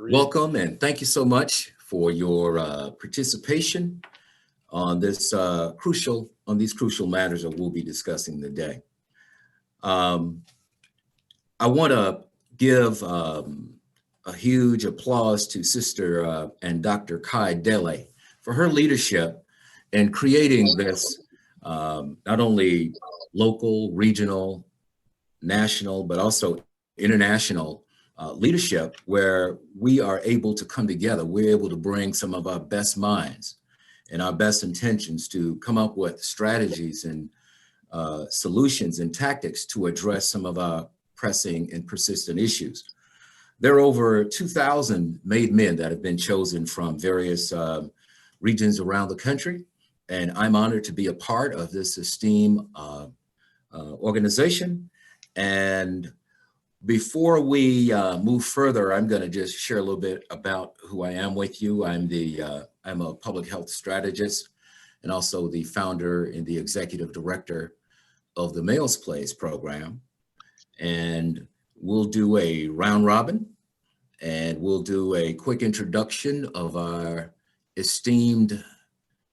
Welcome, and thank you so much for your participation on this these crucial matters that we'll be discussing today. I want to give a huge applause to Sister and Dr. Kai Dele for her leadership in creating this not only local, regional, national, but also international leadership, where we are able to come together. We're able to bring some of our best minds and our best intentions to come up with strategies and solutions and tactics to address some of our pressing and persistent issues. There are over 2,000 made men that have been chosen from various regions around the country, and I'm honored to be a part of this esteemed organization. And before we move further, I'm going to just share a little bit about who I am with you. I'm a public health strategist and also the founder and the executive director of the Males Plays program. And we'll do a round robin, and we'll do a quick introduction of our esteemed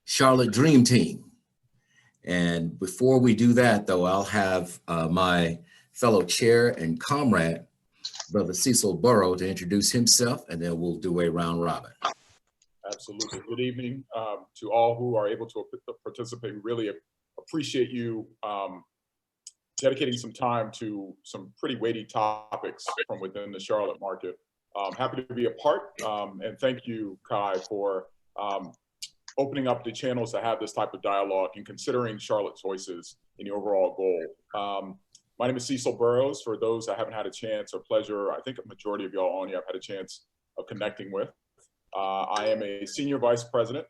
Charlotte Dream Team. And before we do that, though, I'll have my fellow chair and comrade, Brother Cecil Burrowes, to introduce himself, and then we'll do a round robin. Absolutely. Good evening to all who are able to participate. We really appreciate you dedicating some time to some pretty weighty topics from within the Charlotte market. Happy to be a part, and thank you, Kai, for opening up the channels to have this type of dialogue and considering Charlotte's voices in the overall goal. My name is Cecil Burrowes. For those that haven't had a chance or pleasure, I think a majority of y'all only have had a chance of connecting with. I am a senior vice president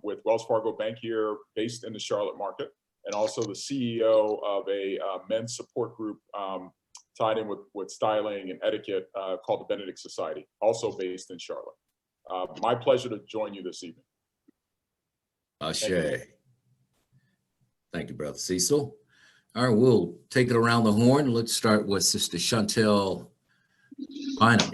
with Wells Fargo Bank here, based in the Charlotte market, and also the CEO of a men's support group tied in with styling and etiquette called the Benedict Society, also based in Charlotte. My pleasure to join you this evening. Ashe. Thank you, Brother Cecil. All right, we'll take it around the horn. Let's start with Sister Chantelle Bynum.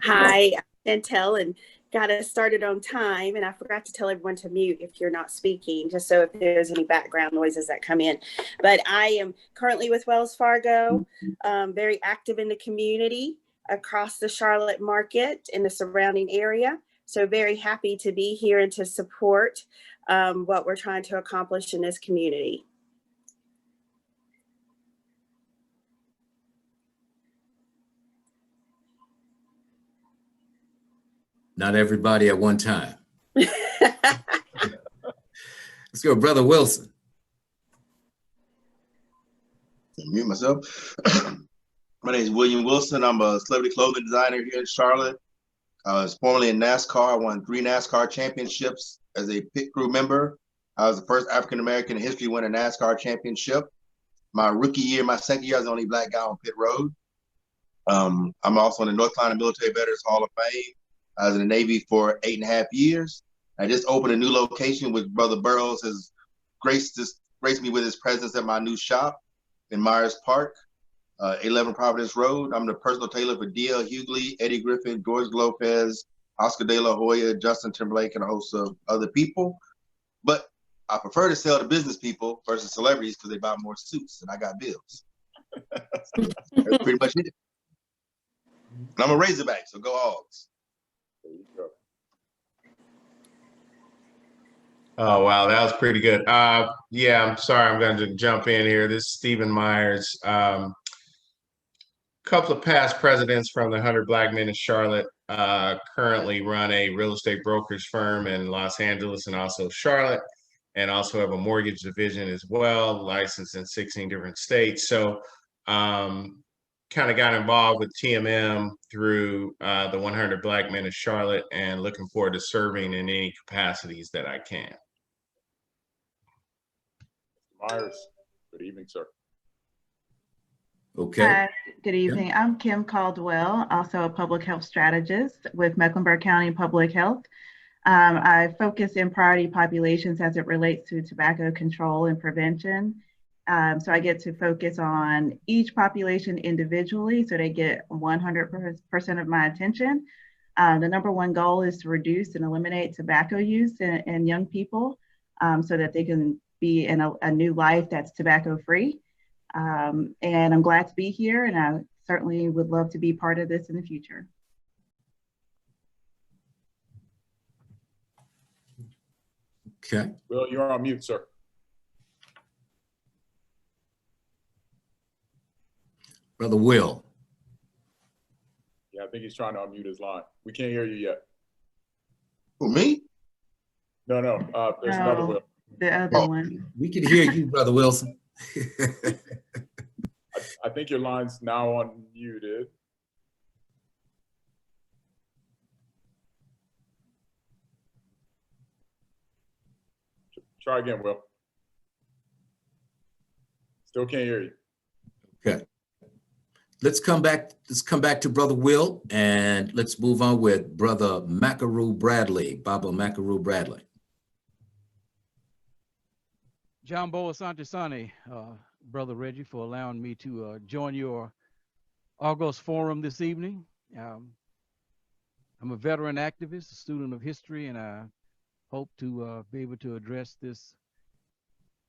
Hi, I'm Chantelle, and got us started on time. And I forgot to tell everyone to mute if you're not speaking, just so if there's any background noises that come in. But I am currently with Wells Fargo, very active in the community across the Charlotte market in the surrounding area. So very happy to be here and to support what we're trying to accomplish in this community. Not everybody at one time. Let's go, Brother Wilson. Mute myself. My name is William Wilson. I'm a celebrity clothing designer here in Charlotte. I was formerly in NASCAR. I won 3 NASCAR championships as a pit crew member. I was the first African-American in history to win a NASCAR championship. My rookie year, my second year, I was the only black guy on pit road. I'm also in the North Carolina Military Veterans Hall of Fame. I was in the Navy for 8.5 years. I just opened a new location, which Brother Burrowes has graced me with his presence at my new shop in Myers Park, 11 Providence Road. I'm the personal tailor for D.L. Hughley, Eddie Griffin, George Lopez, Oscar De La Hoya, Justin Timberlake, and a host of other people. But I prefer to sell to business people versus celebrities because they buy more suits and I got bills. That's pretty much it. And I'm a Razorback, so go Hogs. There you go. Oh, wow, that was pretty good. Yeah, I'm sorry, I'm going to jump in here. This is Stephen Myers. Couple of past presidents from the 100 Black Men in Charlotte, currently run a real estate brokerage firm in Los Angeles and also Charlotte, and also have a mortgage division as well, licensed in 16 different states. So kind of got involved with TMM through the 100 Black Men in Charlotte, and looking forward to serving in any capacities that I can. Myers, good evening, sir. Okay. Good evening. Yeah. I'm Kim Caldwell, also a public health strategist with Mecklenburg County Public Health. I focus in priority populations as it relates to tobacco control and prevention. So I get to focus on each population individually, so they get 100% of my attention. The number one goal is to reduce and eliminate tobacco use in young people, so that they can be in a new life that's tobacco free. And I'm glad to be here, and I certainly would love to be part of this in the future. Okay. Will, you're on mute, sir. Brother Will. Yeah, I think he's trying to unmute his line. We can't hear you yet. For me? No, there's another No, Will. the other one. We can hear you, Brother Wilson. I think your line's now unmuted. Try again, Will. Still can't hear you. Okay. Let's come back to Brother Will, and let's move on with Brother Macaroo Bradley, Baba Macaroo Bradley. John Bo Asante Sane, Brother Reggie, for allowing me to join your August forum this evening. I'm a veteran activist, a student of history, and I hope to be able to address this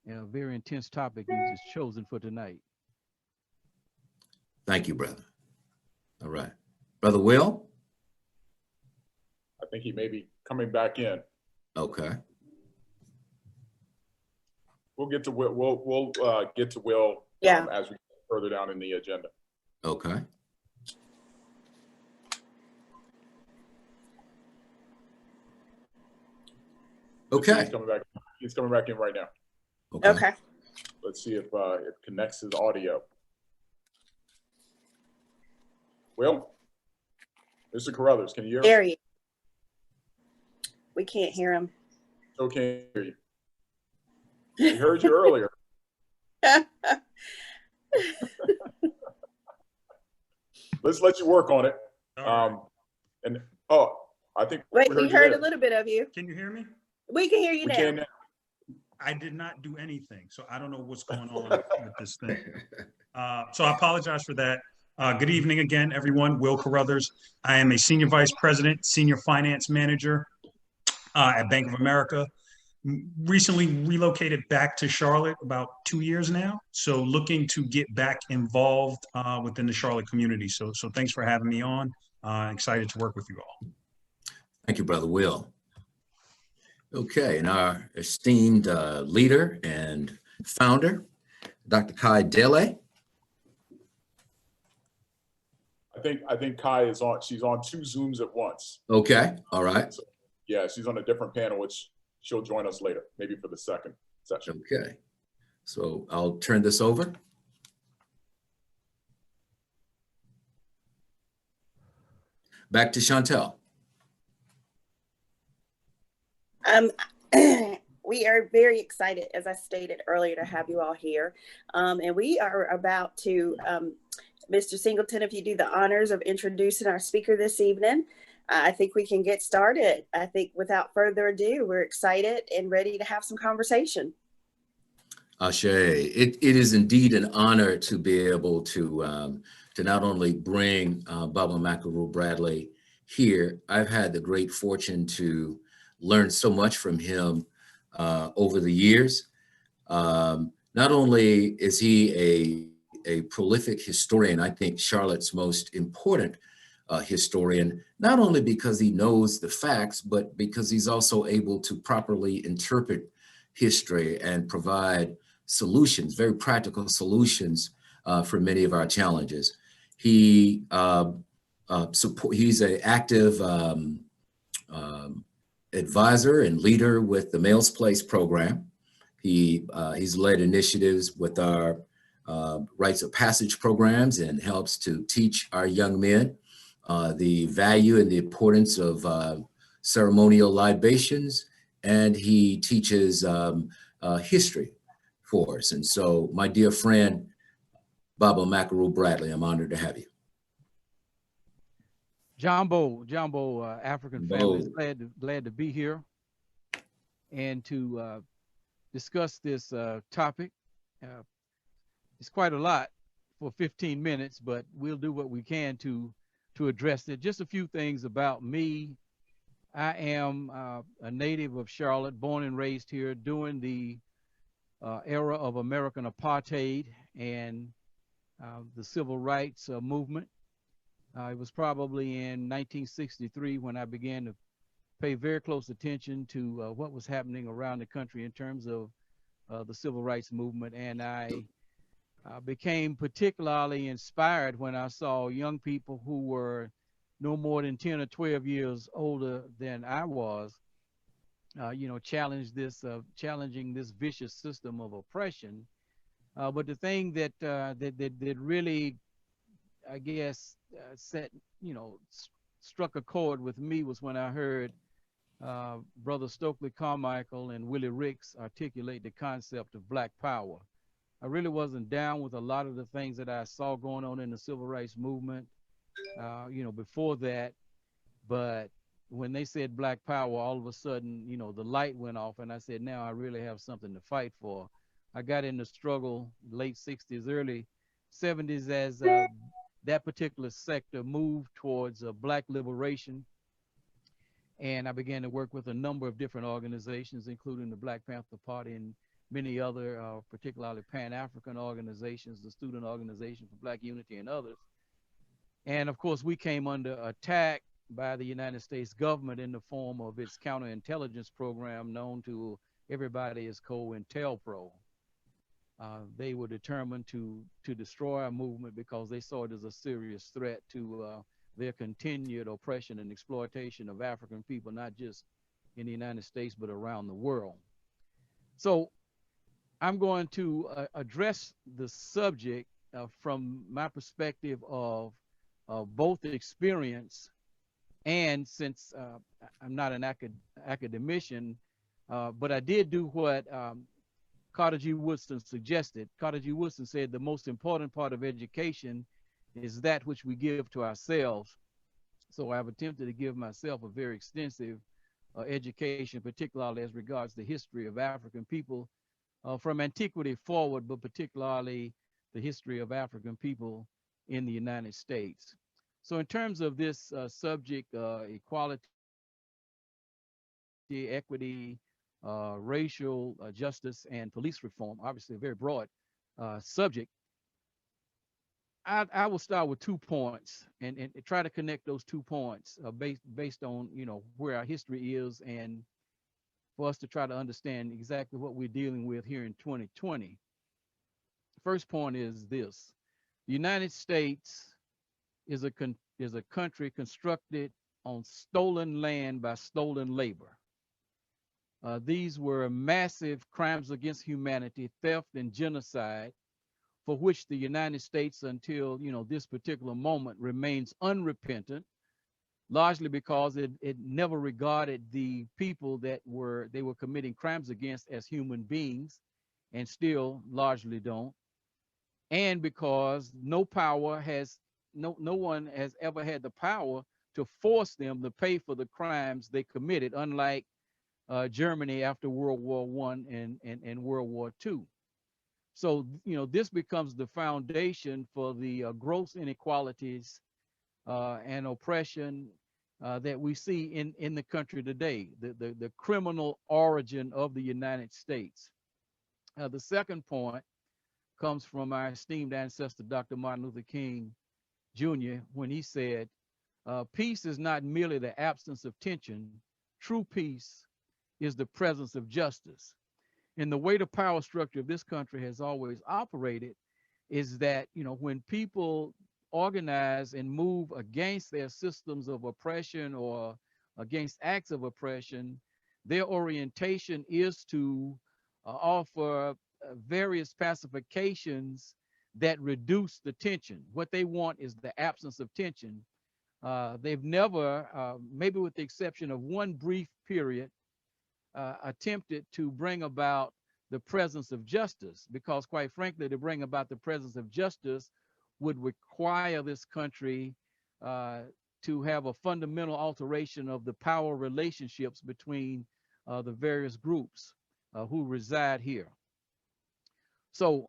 very intense topic you just chosen for tonight. Thank you, brother. All right. Brother Will? I think he may be coming back in. Okay. We'll get to Will. We'll get to Will as we get further down in the agenda. Okay. Okay. He's coming back in right now. Okay. Let's see if it connects his audio. Will? Mr. Carruthers, can you hear us? There he is. We can't hear him. Still can't hear you. We heard you earlier. Let's let you work on it. I think Wait, we we heard there. a little bit of you. Can you hear me? We can hear you We now. can now. I did not do anything, so I don't know what's going on with this thing. So I apologize for that. Good evening again, everyone. Will Carruthers. I am a Senior Vice President, Senior Finance Manager at Bank of America. Recently relocated back to Charlotte about 2 years now. So looking to get back involved within the Charlotte community. So thanks for having me on. Excited to work with you all. Thank you, Brother Will. Okay, and our esteemed leader and founder, Dr. Kai Dele. I think Kai is on. She's on 2 Zooms at once. Okay, all right. So, yeah, she's on a different panel, which she'll join us later, maybe for the second session. Okay, so I'll turn this over. Back to Chantelle. We are very excited, as I stated earlier, to have you all here. And we are about to, Mr. Singleton, if you do the honors of introducing our speaker this evening, I think we can get started. I think without further ado, we're excited and ready to have some conversation. Ashe, it is indeed an honor to be able to not only bring Baba Macaroo Bradley here. I've had the great fortune to learn so much from him over the years. Not only is he a prolific historian, I think Charlotte's most important historian, not only because he knows the facts, but because he's also able to properly interpret history and provide solutions, very practical solutions for many of our challenges. He's an active advisor and leader with the Males Place program. He's led initiatives with our rites of passage programs and helps to teach our young men the value and the importance of ceremonial libations, and he teaches history for us. And so, my dear friend, Baba Macaroo Bradley, I'm honored to have you. Jumbo, African family, glad to be here and to discuss this topic. it's quite a lot for 15 minutes, but we'll do what we can to address it. Just a few things about me. I am a native of Charlotte, born and raised here during the era of American apartheid and the civil rights movement. It was probably in 1963 when I began to pay very close attention to what was happening around the country in terms of the civil rights movement. And I became particularly inspired when I saw young people who were no more than 10 or 12 years older than I was, you know, challenging this vicious system of oppression. But the thing that really, I guess, struck a chord with me was when I heard Brother Stokely Carmichael and Willie Ricks articulate the concept of Black Power. I really wasn't down with a lot of the things that I saw going on in the civil rights movement, you know, before that. But when they said Black Power, all of a sudden, you know, the light went off, and I said, now I really have something to fight for. I got in the struggle late 60s, early 70s as that particular sector moved towards Black liberation. And I began to work with a number of different organizations, including the Black Panther Party and many other, particularly Pan-African organizations, the Student Organization for Black Unity and others. And of course, we came under attack by the United States government in the form of its counterintelligence program known to everybody as COINTELPRO. They were determined to destroy our movement because they saw it as a serious threat to their continued oppression and exploitation of African people, not just in the United States, but around the world. So I'm going to address the subject from my perspective of both experience and, since I'm not an academician, but I did do what Carter G. Woodson suggested. Carter G. Woodson said the most important part of education is that which we give to ourselves. So I've attempted to give myself a very extensive education, particularly as regards the history of African people from antiquity forward, but particularly the history of African people in the United States. So in terms of this subject, equality, equity, racial justice, and police reform, obviously a very broad subject, I will start with 2 points and try to connect those 2 points based on, you know, where our history is, and for us to try to understand exactly what we're dealing with here in 2020. First point is this: the United States is a country constructed on stolen land by stolen labor. These were massive crimes against humanity, theft and genocide, for which the United States, until, you know, this particular moment, remains unrepentant, largely because it never regarded the people that they were committing crimes against as human beings, and still largely don't, and because no one has ever had the power to force them to pay for the crimes they committed, unlike Germany after World War I and World War II. So, you know, this becomes the foundation for the gross inequalities and oppression that we see in the country today, the criminal origin of the United States. The second point comes from our esteemed ancestor, Dr. Martin Luther King Jr., when he said, peace is not merely the absence of tension. True peace is the presence of justice. And the way the power structure of this country has always operated is that, you know, when people organize and move against their systems of oppression or against acts of oppression, their orientation is to offer various pacifications that reduce the tension. What they want is the absence of tension. They've never, maybe with the exception of one brief period, attempted to bring about the presence of justice, because quite frankly, to bring about the presence of justice would require this country to have a fundamental alteration of the power relationships between the various groups who reside here. So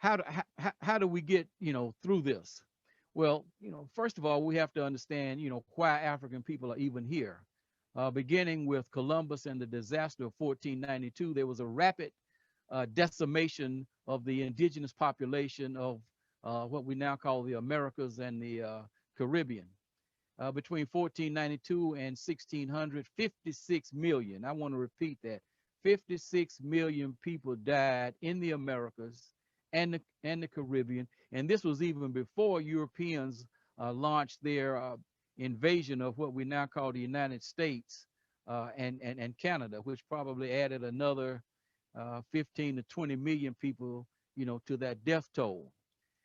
how do we get, through this? Well, first of all, we have to understand, why African people are even here. Beginning with Columbus and the disaster of 1492, there was a rapid decimation of the indigenous population of what we now call the Americas and the Caribbean. Between 1492 and 1600, 56 million, I want to repeat that, 56 million people died in the Americas and the Caribbean. And this was even before Europeans launched their invasion of what we now call the United States and Canada, which probably added another 15 to 20 million people, to that death toll.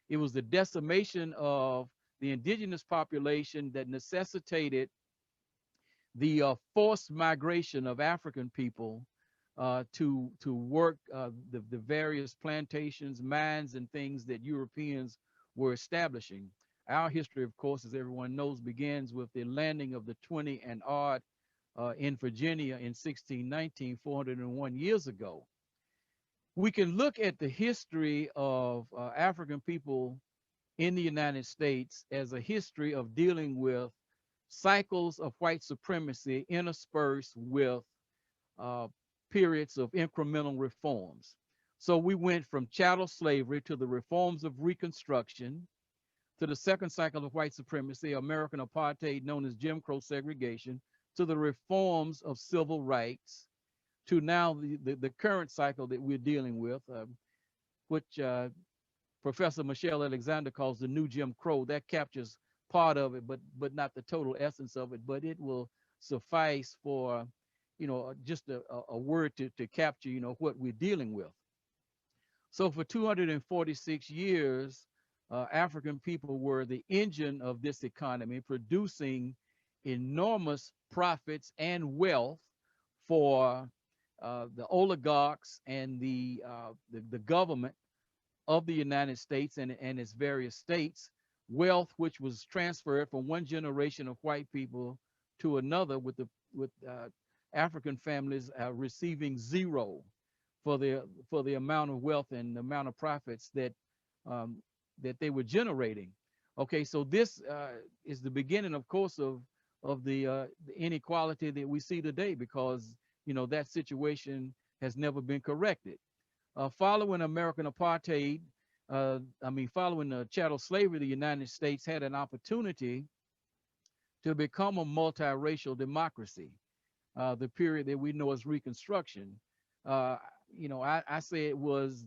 It was the decimation of the indigenous population that necessitated the forced migration of African people to work the various plantations, mines, and things that Europeans were establishing. Our history, of course, as everyone knows, begins with the landing of the 20 and odd in Virginia in 1619, 401 years ago. We can look at the history of African people in the United States as a history of dealing with cycles of white supremacy interspersed with periods of incremental reforms. So we went from chattel slavery to the reforms of Reconstruction, to the second cycle of white supremacy, American apartheid known as Jim Crow segregation, to the reforms of civil rights, to now the current cycle that we're dealing with, which Professor Michelle Alexander calls the new Jim Crow. That captures part of it, but not the total essence of it, but it will suffice for, just a word to capture, what we're dealing with. So for 246 years, African people were the engine of this economy, producing enormous profits and wealth for the oligarchs and the government of the United States and its various states, wealth which was transferred from one generation of white people to another, with African families receiving zero for the amount of wealth and the amount of profits that they were generating. Okay, so this is the beginning, of course, of the inequality that we see today, because that situation has never been corrected. Following American apartheid, following the chattel slavery, the United States had an opportunity to become a multiracial democracy. The period that we know as Reconstruction, I say it was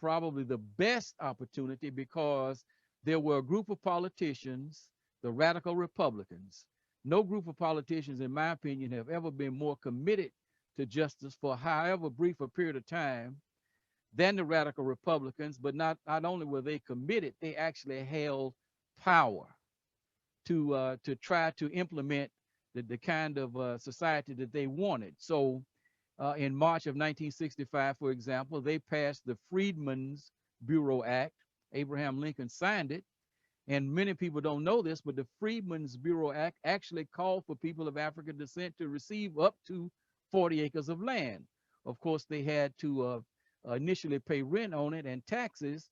probably the best opportunity, because there were a group of politicians, the radical Republicans. No group of politicians, in my opinion, have ever been more committed to justice for however brief a period of time than the radical Republicans. But not only were they committed, they actually held power to try to implement the kind of society that they wanted. So in March of 1965, for example, they passed the Freedmen's Bureau Act. Abraham Lincoln signed it. And many people don't know this, but the Freedmen's Bureau Act actually called for people of African descent to receive up to 40 acres of land. Of course, they had to initially pay rent on it and taxes,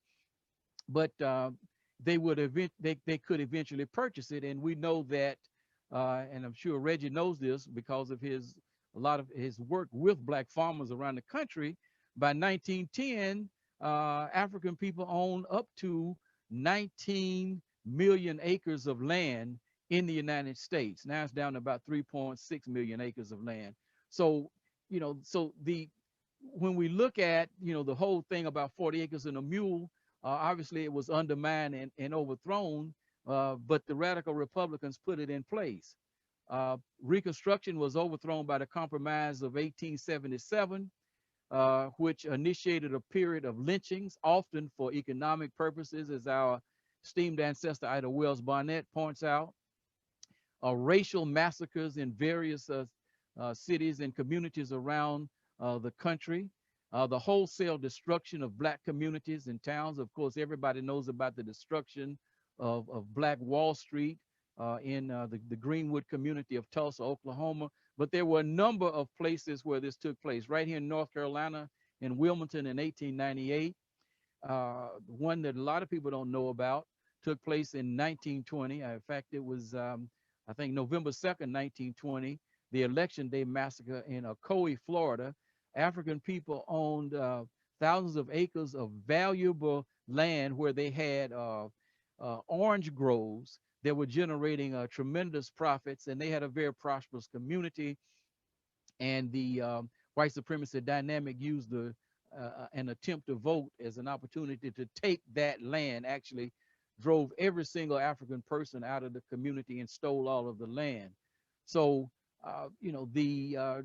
but they could eventually purchase it. And we know that, and I'm sure Reggie knows this because of a lot of his work with Black farmers around the country. By 1910, African people owned up to 19 million acres of land in the United States. Now it's down to about 3.6 million acres of land. So, when we look at, the whole thing about 40 acres and a mule, obviously it was undermined and overthrown, but the radical Republicans put it in place. Reconstruction was overthrown by the Compromise of 1877, which initiated a period of lynchings, often for economic purposes, as our esteemed ancestor Ida Wells Barnett points out. Racial massacres in various cities and communities around the country. The wholesale destruction of Black communities and towns. Of course, everybody knows about the destruction of Black Wall Street in the Greenwood community of Tulsa, Oklahoma. But there were a number of places where this took place. Right here in North Carolina, in Wilmington in 1898. one that a lot of people don't know about, took place in 1920. In fact, it was, I think, November 2nd, 1920, the Election Day Massacre in Ocoee, Florida. African people owned thousands of acres of valuable land where they had orange groves that were generating tremendous profits, and they had a very prosperous community. And the white supremacy dynamic used an attempt to vote as an opportunity to take that land, actually drove every single African person out of the community and stole all of the land. So, you know,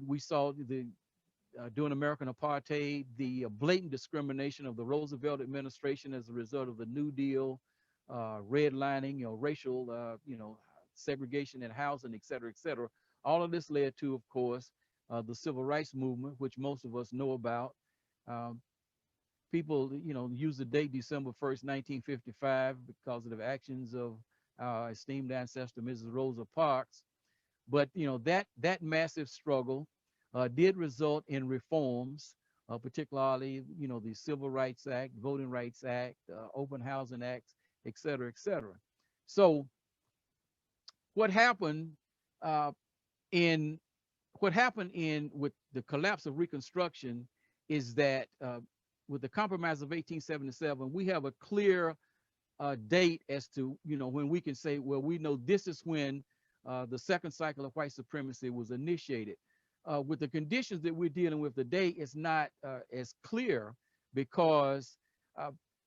we saw during American apartheid, the blatant discrimination of the Roosevelt administration as a result of the New Deal, redlining, you know, racial, you know, segregation in housing, et cetera, et cetera. All of this led to, of course, the civil rights movement, which most of us know about. People, you know, use the date December 1st, 1955 because of the actions of our esteemed ancestor, Mrs. Rosa Parks. But, you know, that massive struggle did result in reforms, particularly, you know, the Civil Rights Act, Voting Rights Act, Open Housing Act, et cetera, et cetera. So what happened with the collapse of Reconstruction is that with the Compromise of 1877, we have a clear date as to, you know, when we can say, well, we know this is when the second cycle of white supremacy was initiated. With the conditions that we're dealing with today, it's not as clear because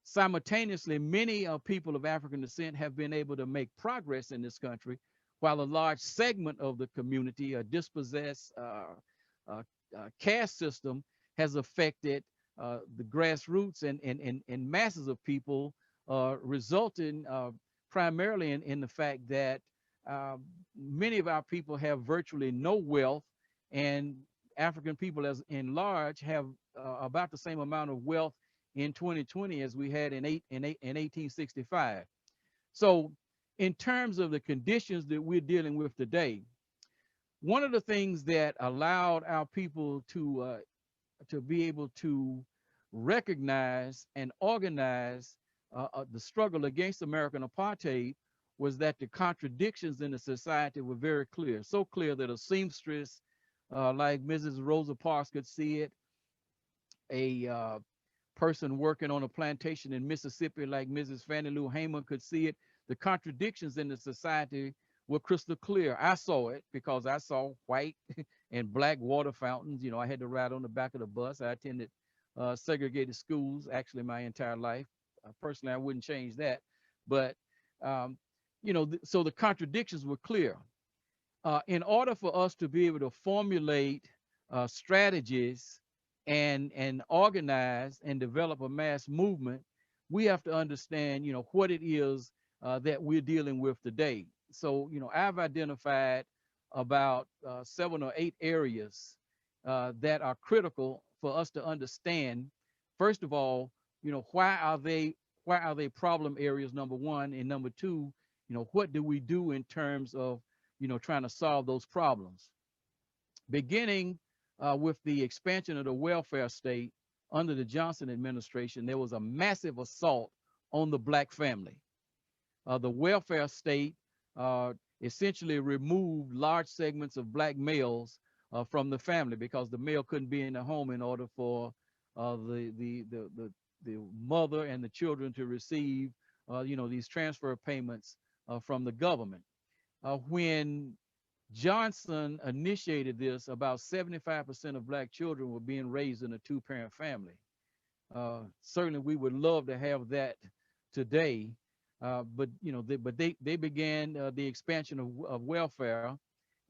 simultaneously, many people of African descent have been able to make progress in this country, while a large segment of the community, a dispossessed caste system, has affected the grassroots and masses of people, resulting primarily in the fact that many of our people have virtually no wealth, and African people as in large have about the same amount of wealth in 2020 as we had in 1865. So in terms of the conditions that we're dealing with today, one of the things that allowed our people to be able to recognize and organize the struggle against American apartheid was that the contradictions in the society were very clear. So clear that a seamstress like Mrs. Rosa Parks could see it, a person working on a plantation in Mississippi like Mrs. Fannie Lou Hamer could see it. The contradictions in the society were crystal clear. I saw it because I saw white and black water fountains. You know, I had to ride on the back of the bus. I attended segregated schools actually my entire life. Personally, I wouldn't change that. But, you know, so the contradictions were clear. In order for us to be able to formulate strategies and organize and develop a mass movement, we have to understand, you know, what it is that we're dealing with today. So, you know, I've identified about 7 or 8 areas that are critical for us to understand. First of all, you know, why are they problem areas, number one, and number two, you know, what do we do in terms of, you know, trying to solve those problems? Beginning with the expansion of the welfare state under the Johnson administration, there was a massive assault on the black family. The welfare state essentially removed large segments of black males from the family because the male couldn't be in the home in order for the mother and the children to receive, you know, these transfer payments from the government. When Johnson initiated this, about 75% of black children were being raised in a 2-parent family. Certainly, we would love to have that today, but you know, they began the expansion of welfare,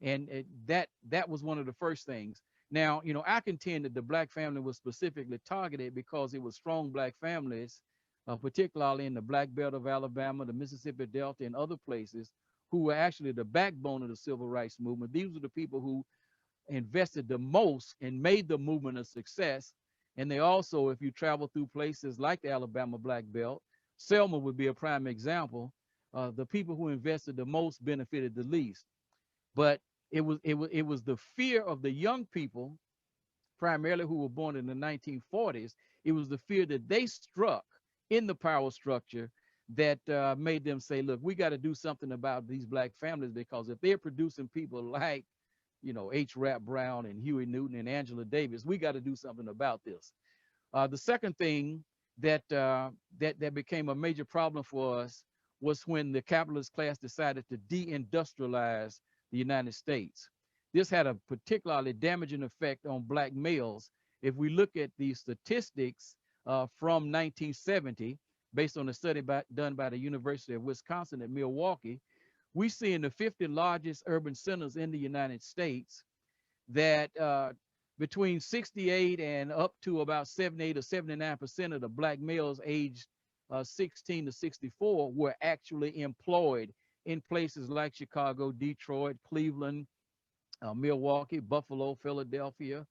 and that was one of the first things. Now, you know, I contend that the black family was specifically targeted because it was strong black families, particularly in the Black Belt of Alabama, the Mississippi Delta, and other places, who were actually the backbone of the civil rights movement. These were the people who invested the most and made the movement a success. And they also, if you travel through places like the Alabama Black Belt, Selma would be a prime example. The people who invested the most benefited the least. But it was the fear of the young people, primarily who were born in the 1940s. It was the fear that they struck in the power structure that made them say, look, we got to do something about these black families, because if they're producing people like, you know, H. Rap Brown and Huey Newton and Angela Davis, we got to do something about this. The second thing that became a major problem for us was when the capitalist class decided to deindustrialize the United States. This had a particularly damaging effect on black males. If we look at the statistics from 1970, based on a study done by the University of Wisconsin at Milwaukee, we see in the 50 largest urban centers in the United States that between 68 and up to about 78 or 79% of the black males aged 16 to 64 were actually employed in places like Chicago, Detroit, Cleveland, Milwaukee, Buffalo, Philadelphia,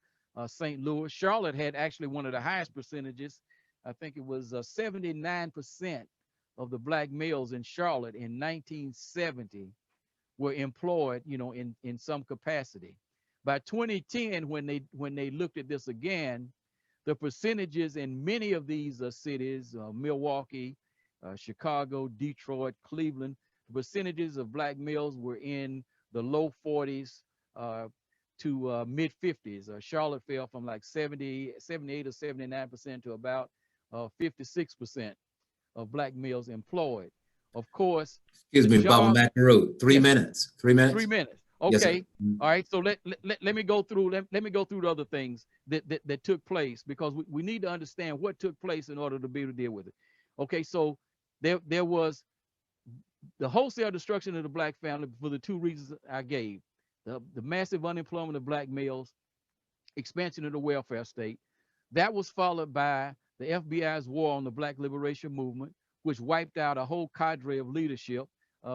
St. Louis. Charlotte had actually one of the highest percentages. I think it was 79% of the black males in Charlotte in 1970 were employed, you know, in some capacity. By 2010, when they looked at this again, the percentages in many of these cities, Milwaukee, Chicago, Detroit, Cleveland, the percentages of black males were in the low 40s to mid 50s. Charlotte fell from like 78 or 79% to about 56% of black males employed. Of course, Excuse me, Baba McEnroe, 3 minutes. 3 minutes. 3 minutes. Yes, Okay. sir. All right. So let me go through. Let me go through the other things that took place, because we need to understand what took place in order to be able to deal with it. Okay. So there was the wholesale destruction of the black family for the two reasons I gave: the massive unemployment of black males, expansion of the welfare state. That was followed by the FBI's war on the Black Liberation Movement, which wiped out a whole cadre of leadership,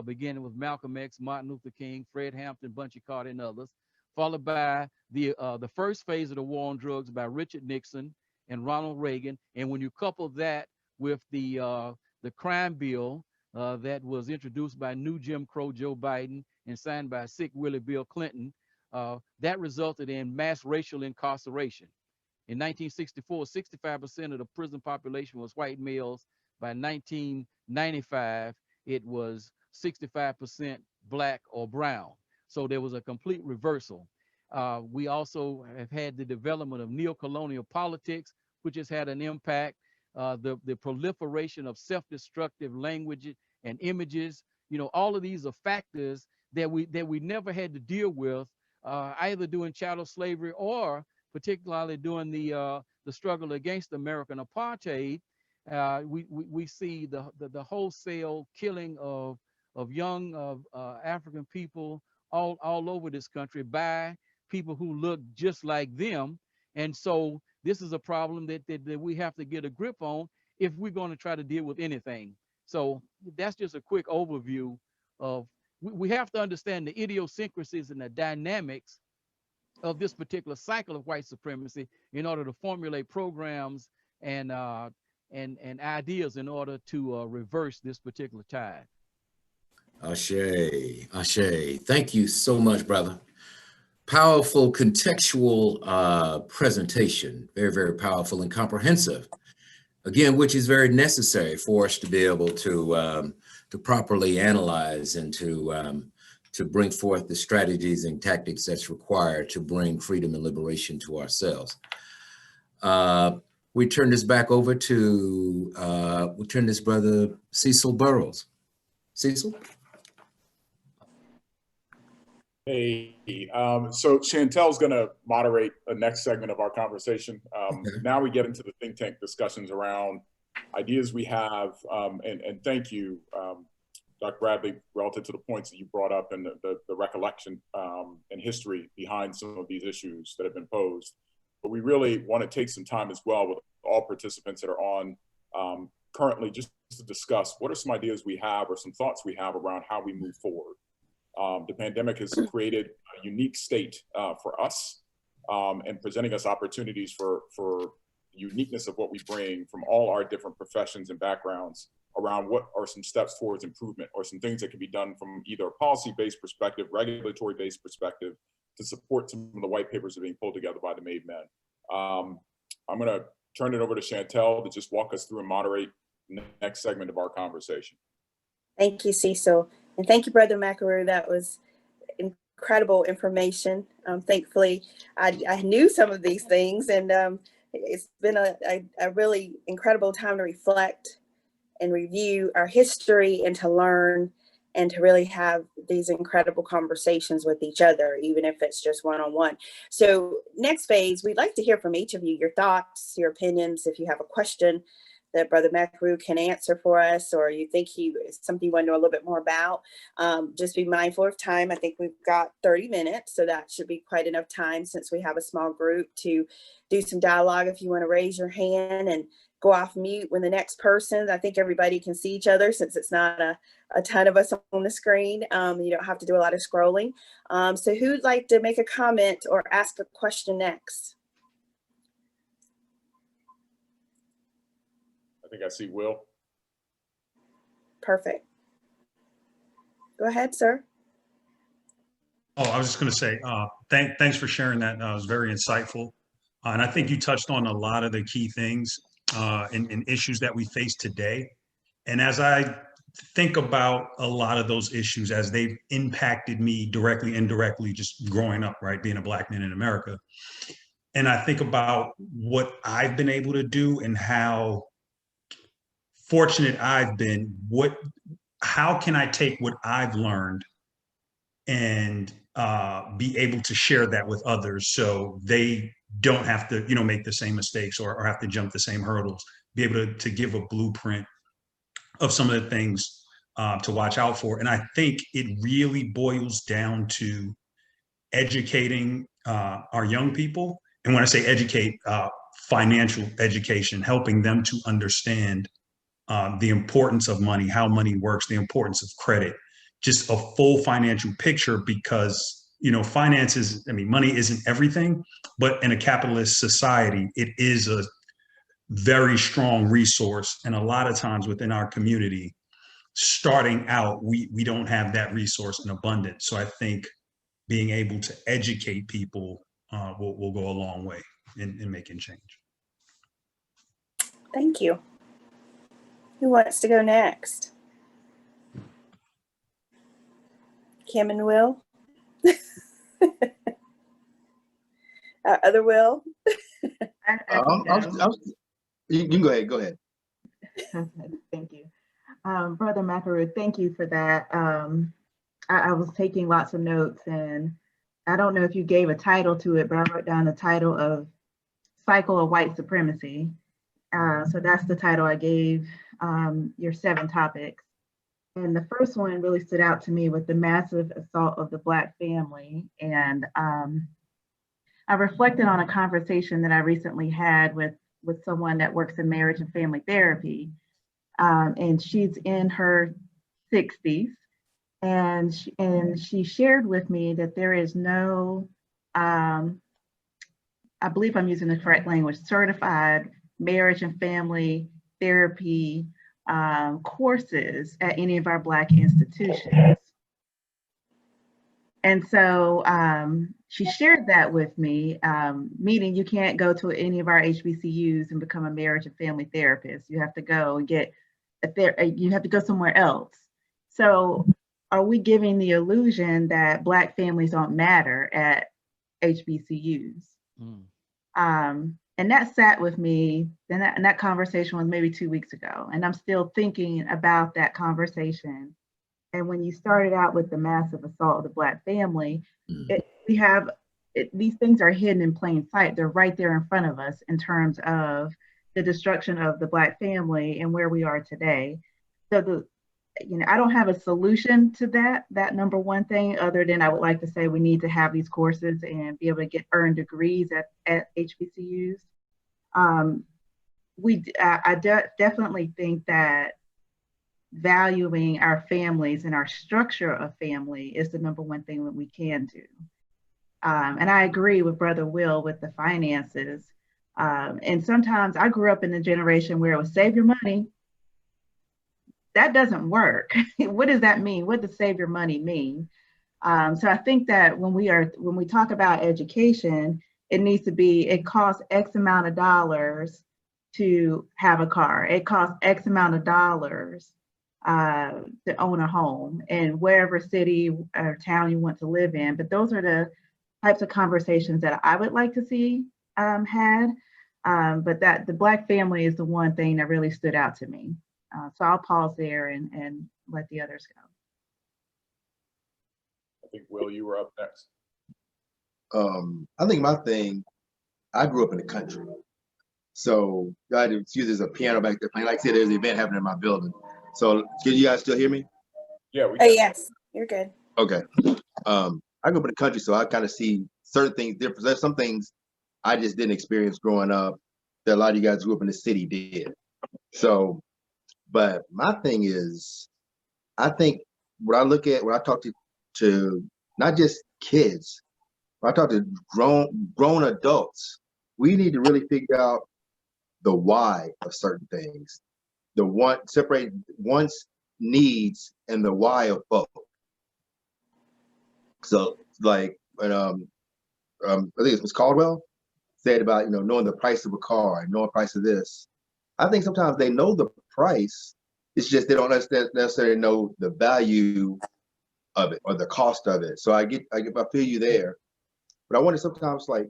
beginning with Malcolm X, Martin Luther King, Fred Hampton, Bunchy Carter, and others, followed by the first phase of the war on drugs by Richard Nixon and Ronald Reagan. And when you couple that with the crime bill that was introduced by new Jim Crow Joe Biden and signed by sick Willie Bill Clinton, that resulted in mass racial incarceration. In 1964, 65% of the prison population was white males. By 1995, it was 65% black or brown. So there was a complete reversal. We also have had the development of neo-colonial politics, which has had an impact. The proliferation of self-destructive language and images, you know, all of these are factors that we never had to deal with, either during chattel slavery or particularly during the struggle against American apartheid. We see the wholesale killing of young African people all over this country by people who look just like them. And so this is a problem that we have to get a grip on if we're going to try to deal with anything. So that's just a quick overview of, we have to understand the idiosyncrasies and the dynamics of this particular cycle of white supremacy in order to formulate programs and ideas in order to reverse this particular tide. Ashe, Ashe. Thank you so much, brother. Powerful contextual presentation, very, very powerful and comprehensive. Again, which is very necessary for us to be able to properly analyze and to bring forth the strategies and tactics that's required to bring freedom and liberation to ourselves. We turn this back over to, we turn this brother Cecil Burrowes. Cecil? Hey, so Chantelle's going to moderate the next segment of our conversation. Okay. Now we get into the think tank discussions around ideas we have, and thank you, Dr. Bradley, relative to the points that you brought up and the recollection and history behind some of these issues that have been posed. But we really want to take some time as well with all participants that are on currently, just to discuss what are some ideas we have or some thoughts we have around how we move forward. The pandemic has created a unique state for us and presenting us opportunities for uniqueness of what we bring from all our different professions and backgrounds around what are some steps towards improvement or some things that can be done from either a policy-based perspective, regulatory-based perspective to support some of the white papers that are being pulled together by the made men. I'm going to turn it over to Chantelle to just walk us through and moderate next segment of our conversation. Thank you, Cecil. And thank you, Brother McAroo. That was incredible information. Thankfully, I knew some of these things, and it's been a really incredible time to reflect and review our history and to learn and to really have these incredible conversations with each other, even if it's just one-on-one. So next phase, we'd like to hear from each of you, your thoughts, your opinions. If you have a question that Brother McAroo can answer for us, or you think something you want to know a little bit more about, just be mindful of time. I think we've got 30 minutes, so that should be quite enough time since we have a small group to do some dialogue. If you want to raise your hand and go off mute when the next person, I think everybody can see each other since it's not a ton of us on the screen. You don't have to do a lot of scrolling. So who'd like to make a comment or ask a question next? I think I see Will. Perfect. Go ahead, sir. Oh, I was just going to say, thanks for sharing that. That was very insightful. And I think you touched on a lot of the key things and issues that we face today. And as I think about a lot of those issues as they've impacted me directly, indirectly, just growing up, right, being a Black man in America. And I think about what I've been able to do and how fortunate I've been. How can I take what I've learned and be able to share that with others so they don't have to, make the same mistakes or have to jump the same hurdles, be able to give a blueprint of some of the things to watch out for. And I think it really boils down to educating our young people. And when I say educate, financial education, helping them to understand the importance of money, how money works, the importance of credit, just a full financial picture, because finances, money isn't everything, but in a capitalist society, it is a very strong resource. And a lot of times within our community, starting out, we don't have that resource in abundance. So I think being able to educate people will go a long way in making change. Thank you. Who wants to go next? Kim and Will? Other Will? You can go ahead. Thank you. Brother McAroo, thank you for that. I was taking lots of notes, and I don't know if you gave a title to it, but I wrote down the title of Cycle of White Supremacy. So that's the title I gave your 7 topics. And the first one really stood out to me with the massive assault of the Black family. And I reflected on a conversation that I recently had with someone that works in marriage and family therapy. And she's in her 60s. And she shared with me that there is no, I believe I'm using the correct language, certified marriage and family therapy courses at any of our Black institutions. And so she shared that with me, meaning you can't go to any of our HBCUs and become a marriage and family therapist. You have to go and you have to go somewhere else. So are we giving the illusion that Black families don't matter at HBCUs? And that sat with me, and that conversation was maybe 2 weeks ago. And I'm still thinking about that conversation. And when you started out with the massive assault of the Black family, these things are hidden in plain sight. They're right there in front of us in terms of the destruction of the Black family and where we are today. So I don't have a solution to that number one thing, other than I would like to say we need to have these courses and be able to earn degrees at HBCUs. I definitely think that valuing our families and our structure of family is the number one thing that we can do. And I agree with Brother Will with the finances. And sometimes I grew up in a generation where it was save your money. That doesn't work. What does that mean? What does save your money mean? So I think that when we talk about education, it needs to be, it costs X amount of dollars to have a car. It costs X amount of dollars to own a home in wherever city or town you want to live in. But those are the types of conversations that I would like to see had. But that the Black family is the one thing that really stood out to me. So I'll pause there and let the others go. I think, Will, you were up next. I think my thing, I grew up in the country. So I had to excuse there's a piano back there playing. Like I said, there's an event happening in my building. So can you guys still hear me? Yeah, we Oh, can. yes, you're good. Okay. I grew up in the country, so I kind of see certain things different. There's some things I just didn't experience growing up that a lot of you guys grew up in the city did. So, but my thing is, I think when I talk to not just kids, when I talk to grown adults, we need to really figure out the why of certain things. Separate wants, needs, and the why of both. So, like when I think it's Ms. Caldwell said about knowing the price of a car and knowing the price of this. I think sometimes they know the price. It's just they don't necessarily know the value of it or the cost of it. So I feel you there, but I wonder sometimes, like,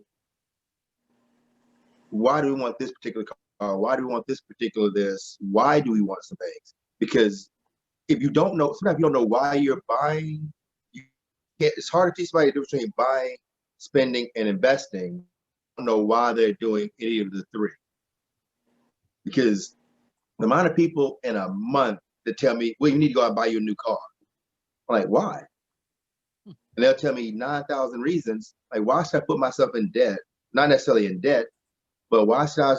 why do we want this particular car? Why do we want this particular this? Why do we want some things? Because if you don't know, sometimes you don't know why you're buying. It's hard to teach somebody the difference between buying, spending, and investing. I don't know why they're doing any of the three. Because the amount of people in a month that tell me, well, you need to go out and buy you a new car. I'm like, why? And they'll tell me 9,000 reasons. Like, why should I put myself in debt? Not necessarily in debt, but why should I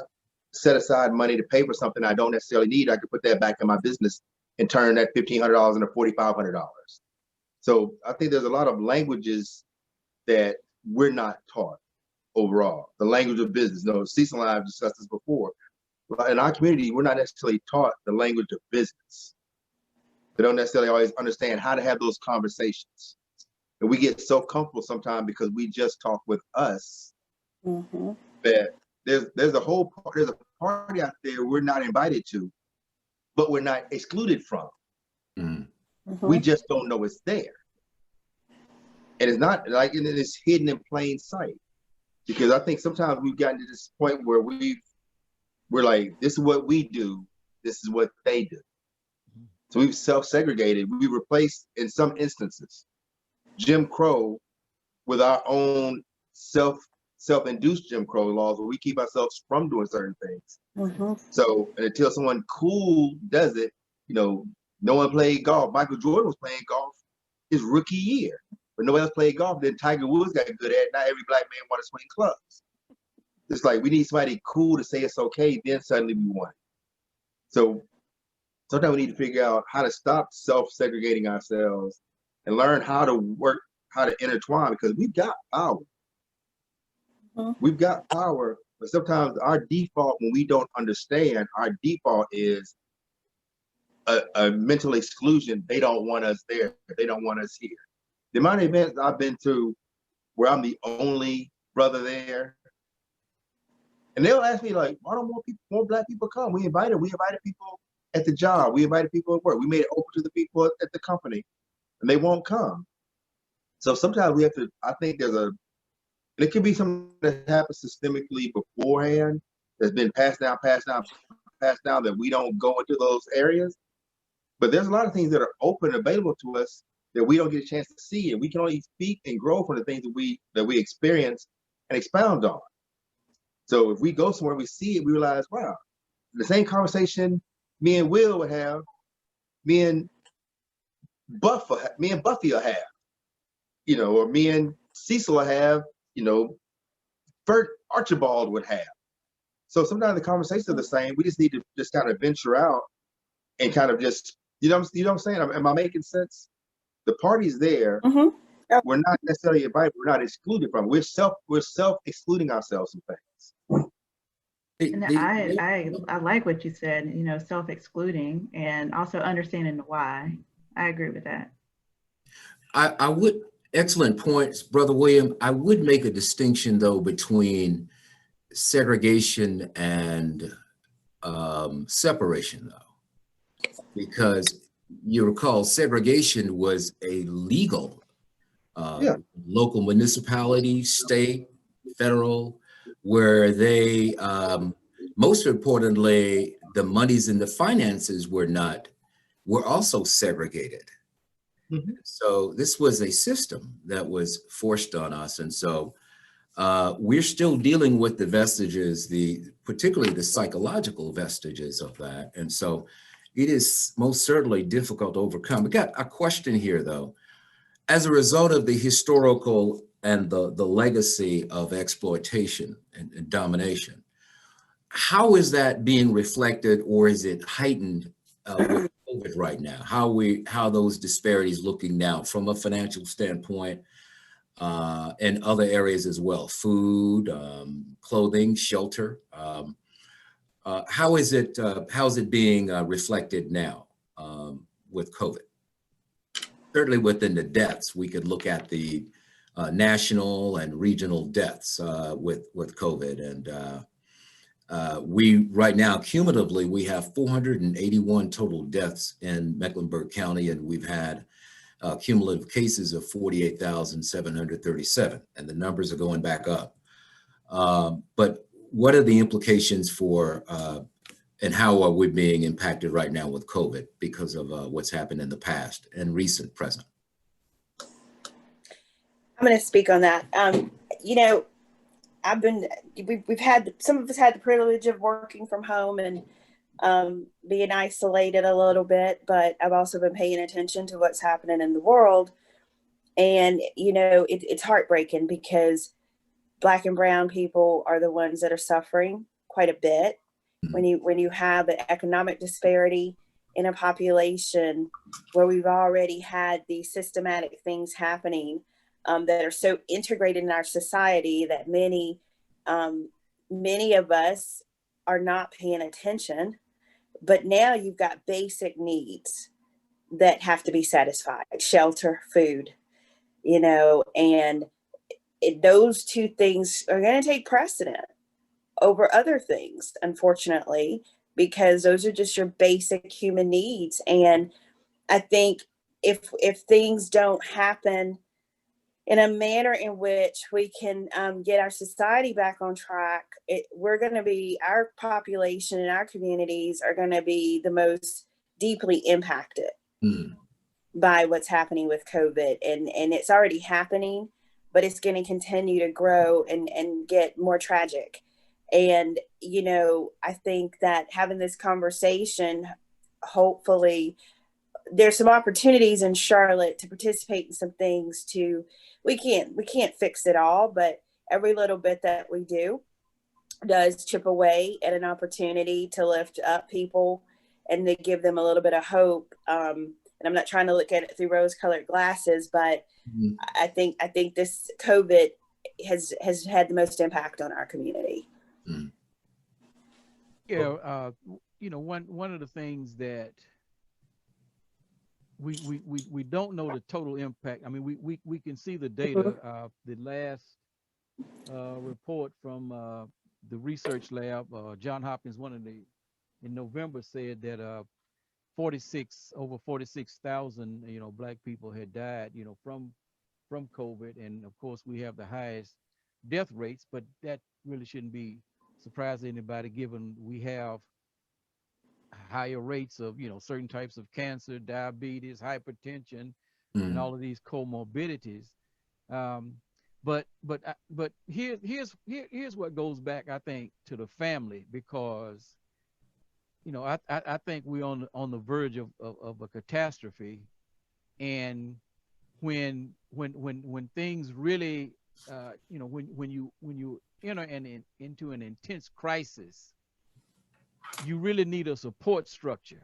set aside money to pay for something I don't necessarily need? I could put that back in my business and turn that $1,500 into $4,500. So I think there's a lot of languages that we're not taught overall. The language of business. Cecil and I have discussed this before. In our community, we're not necessarily taught the language of business. We don't necessarily always understand how to have those conversations. And we get so comfortable sometimes because we just talk with us that there's a party out there we're not invited to, but we're not excluded from. We just don't know it's there. And it's not like it's hidden in plain sight. Because I think sometimes we've gotten to this point where we're like, this is what we do, this is what they do. So we've self-segregated. We replaced, in some instances, Jim Crow with our own self-induced Jim Crow laws where we keep ourselves from doing certain things. So until someone cool does it, no one played golf. Michael Jordan was playing golf his rookie year, but nobody else played golf. Then Tiger Woods got good at it. Not every Black man want to swing clubs. It's like we need somebody cool to say it's okay, then suddenly we want it. So sometimes we need to figure out how to stop self-segregating ourselves and learn how to work, how to intertwine, because we've got power. We've got power, but sometimes our default, when we don't understand, our default is a mental exclusion. They don't want us there. They don't want us here. The amount of events I've been to where I'm the only brother there, and they'll ask me like, why don't more Black people come? We invited people at the job. We invited people at work. We made it open to the people at the company, and they won't come. So sometimes we have to, I think it could be something that happens systemically beforehand that's been passed down that we don't go into those areas. But there's a lot of things that are open and available to us that we don't get a chance to see, and we can only speak and grow from the things that we experience and expound on. So if we go somewhere, we see it, we realize, wow, the same conversation me and Will would have, me and Buffy will have, or me and Cecil will have, Bert Archibald would have. So sometimes the conversations are the same. We just need to just kind of venture out and kind of just, you know what I'm saying? Am I making sense? The party's there. We're not necessarily invited. We're not excluded from it. We're self-excluding ourselves from things. And I like what you said, self-excluding and also understanding the why. I agree with that. I would, excellent points, Brother William. I would make a distinction though between segregation and separation, though, because you recall segregation was a legal, local municipality, state, federal, where they, most importantly, the monies and the finances were also segregated. So this was a system that was forced on us. And so we're still dealing with the vestiges, particularly the psychological vestiges of that. And so it is most certainly difficult to overcome. We got a question here, though. As a result of the historical and the legacy of exploitation and domination, how is that being reflected, or is it heightened with COVID right now? How those disparities looking now from a financial standpoint, and other areas as well, food, clothing, shelter. How's it being reflected now with COVID? Certainly within the deaths, we could look at the national and regional deaths with COVID. And we right now, cumulatively, we have 481 total deaths in Mecklenburg County, and we've had cumulative cases of 48,737, and the numbers are going back up. But what are the implications for, and how are we being impacted right now with COVID because of what's happened in the past and recent present? I'm going to speak on that. You know, we've had, some of us had the privilege of working from home and being isolated a little bit, but I've also been paying attention to what's happening in the world. And, you know, it's heartbreaking because Black and brown people are the ones that are suffering quite a bit. When you have an economic disparity in a population where we've already had these systematic things happening that are so integrated in our society that many of us are not paying attention. But now you've got basic needs that have to be satisfied: shelter, food, you know, and those two things are going to take precedent over other things, unfortunately, because those are just your basic human needs. And I think if things don't happen in a manner in which we can get our society back on track, our population and our communities are going to be the most deeply impacted by what's happening with COVID. And it's already happening, but it's going to continue to grow and get more tragic. And, you know, I think that having this conversation, hopefully there's some opportunities in Charlotte to participate in some things we can't fix it all, but every little bit that we do does chip away at an opportunity to lift up people and to give them a little bit of hope. And I'm not trying to look at it through rose-colored glasses, but I think this COVID has had the most impact on our community. Yeah, you know, one of the things that we don't know the total impact. I mean, we can see the data. The last report from the research lab, John Hopkins, in November, said that over 46,000, you know, Black people had died, you know, from COVID. And of course, we have the highest death rates, but that really shouldn't be surprising anybody, given we have higher rates of, you know, certain types of cancer, diabetes, hypertension, and all of these comorbidities. But here's what goes back, I think, to the family, because, you know, I think we're on the verge of a catastrophe. And when things really, you know, when you enter into an intense crisis, you really need a support structure.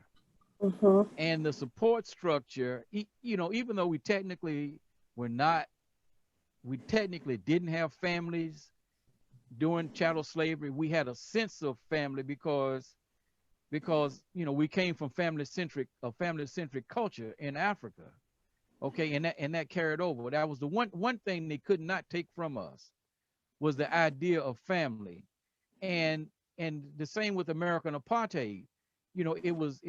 And the support structure, you know, even though we technically didn't have families during chattel slavery, we had a sense of family because, you know, we came from family-centric culture in Africa. Okay, and that carried over. That was the one thing they could not take from us, was the idea of family. And the same with American apartheid. You know, it was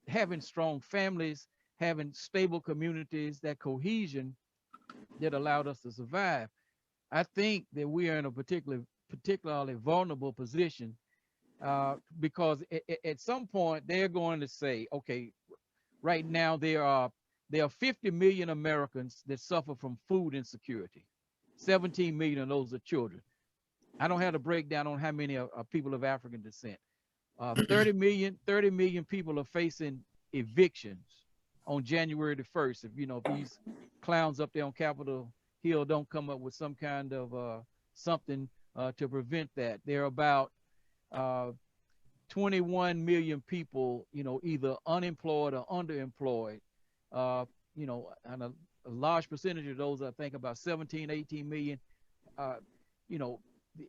having strong families, having stable communities, that cohesion that allowed us to survive. I think that we are in a particularly vulnerable position because at some point they're going to say, okay, right now there are 50 million Americans that suffer from food insecurity. 17 million of those are children. I don't have a breakdown on how many are people of African descent. 30 million people are facing evictions on January the 1st. If you know, if these clowns up there on Capitol Hill don't come up with some kind of something to prevent that. There are about 21 million people, you know, either unemployed or underemployed. You know, and a large percentage of those, I think about 17, 18 million, you know,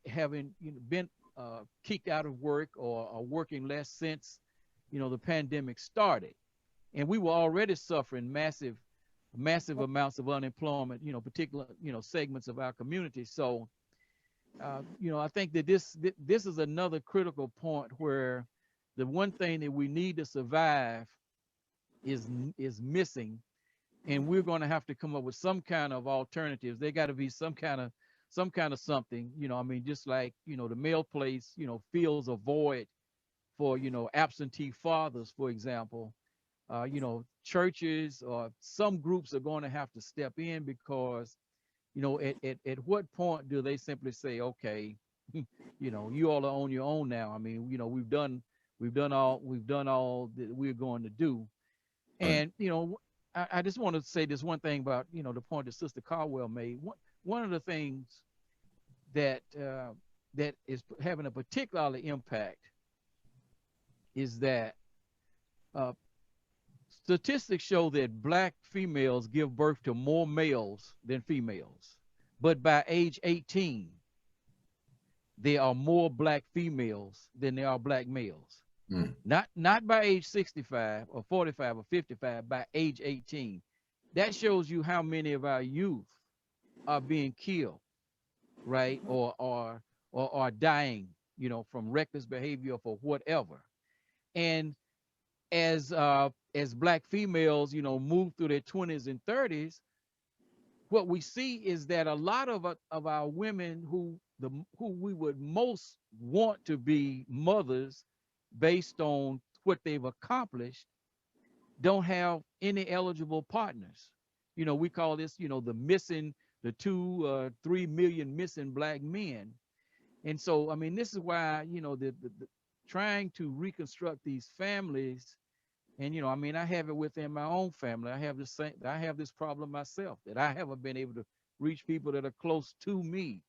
having been kicked out of work or are working less since, you know, the pandemic started. And we were already suffering massive amounts of unemployment, you know, particular, you know, segments of our community. So, you know, I think that this is another critical point where the one thing that we need to survive is missing, and we're going to have to come up with some kind of alternatives. There got to be some kind of something, you know. I mean, just like, you know, the mail place, you know, fills a void for, you know, absentee fathers, for example. You know, churches or some groups are going to have to step in because, you know, at what point do they simply say, okay, you know, you all are on your own now. I mean, you know, we've done all that we're going to do. And, you know, I just want to say this one thing about, you know, the point that Sister Caldwell made. One of the things that that is having a particular impact is that statistics show that Black females give birth to more males than females, but by age 18, there are more Black females than there are Black males. Not by age 65 or 45 or 55, by age 18. That shows you how many of our youth are being killed, right? Or are dying, you know, from reckless behavior or for whatever. And as Black females, you know, move through their 20s and 30s, what we see is that a lot of our women who we would most want to be mothers based on what they've accomplished don't have any eligible partners. You know, we call this, you know, the 2-3 million missing Black men. And so, I mean, this is why, you know, the trying to reconstruct these families. And, you know, I mean, I have it within my own family. I have this problem myself, that I haven't been able to reach people that are closest to me.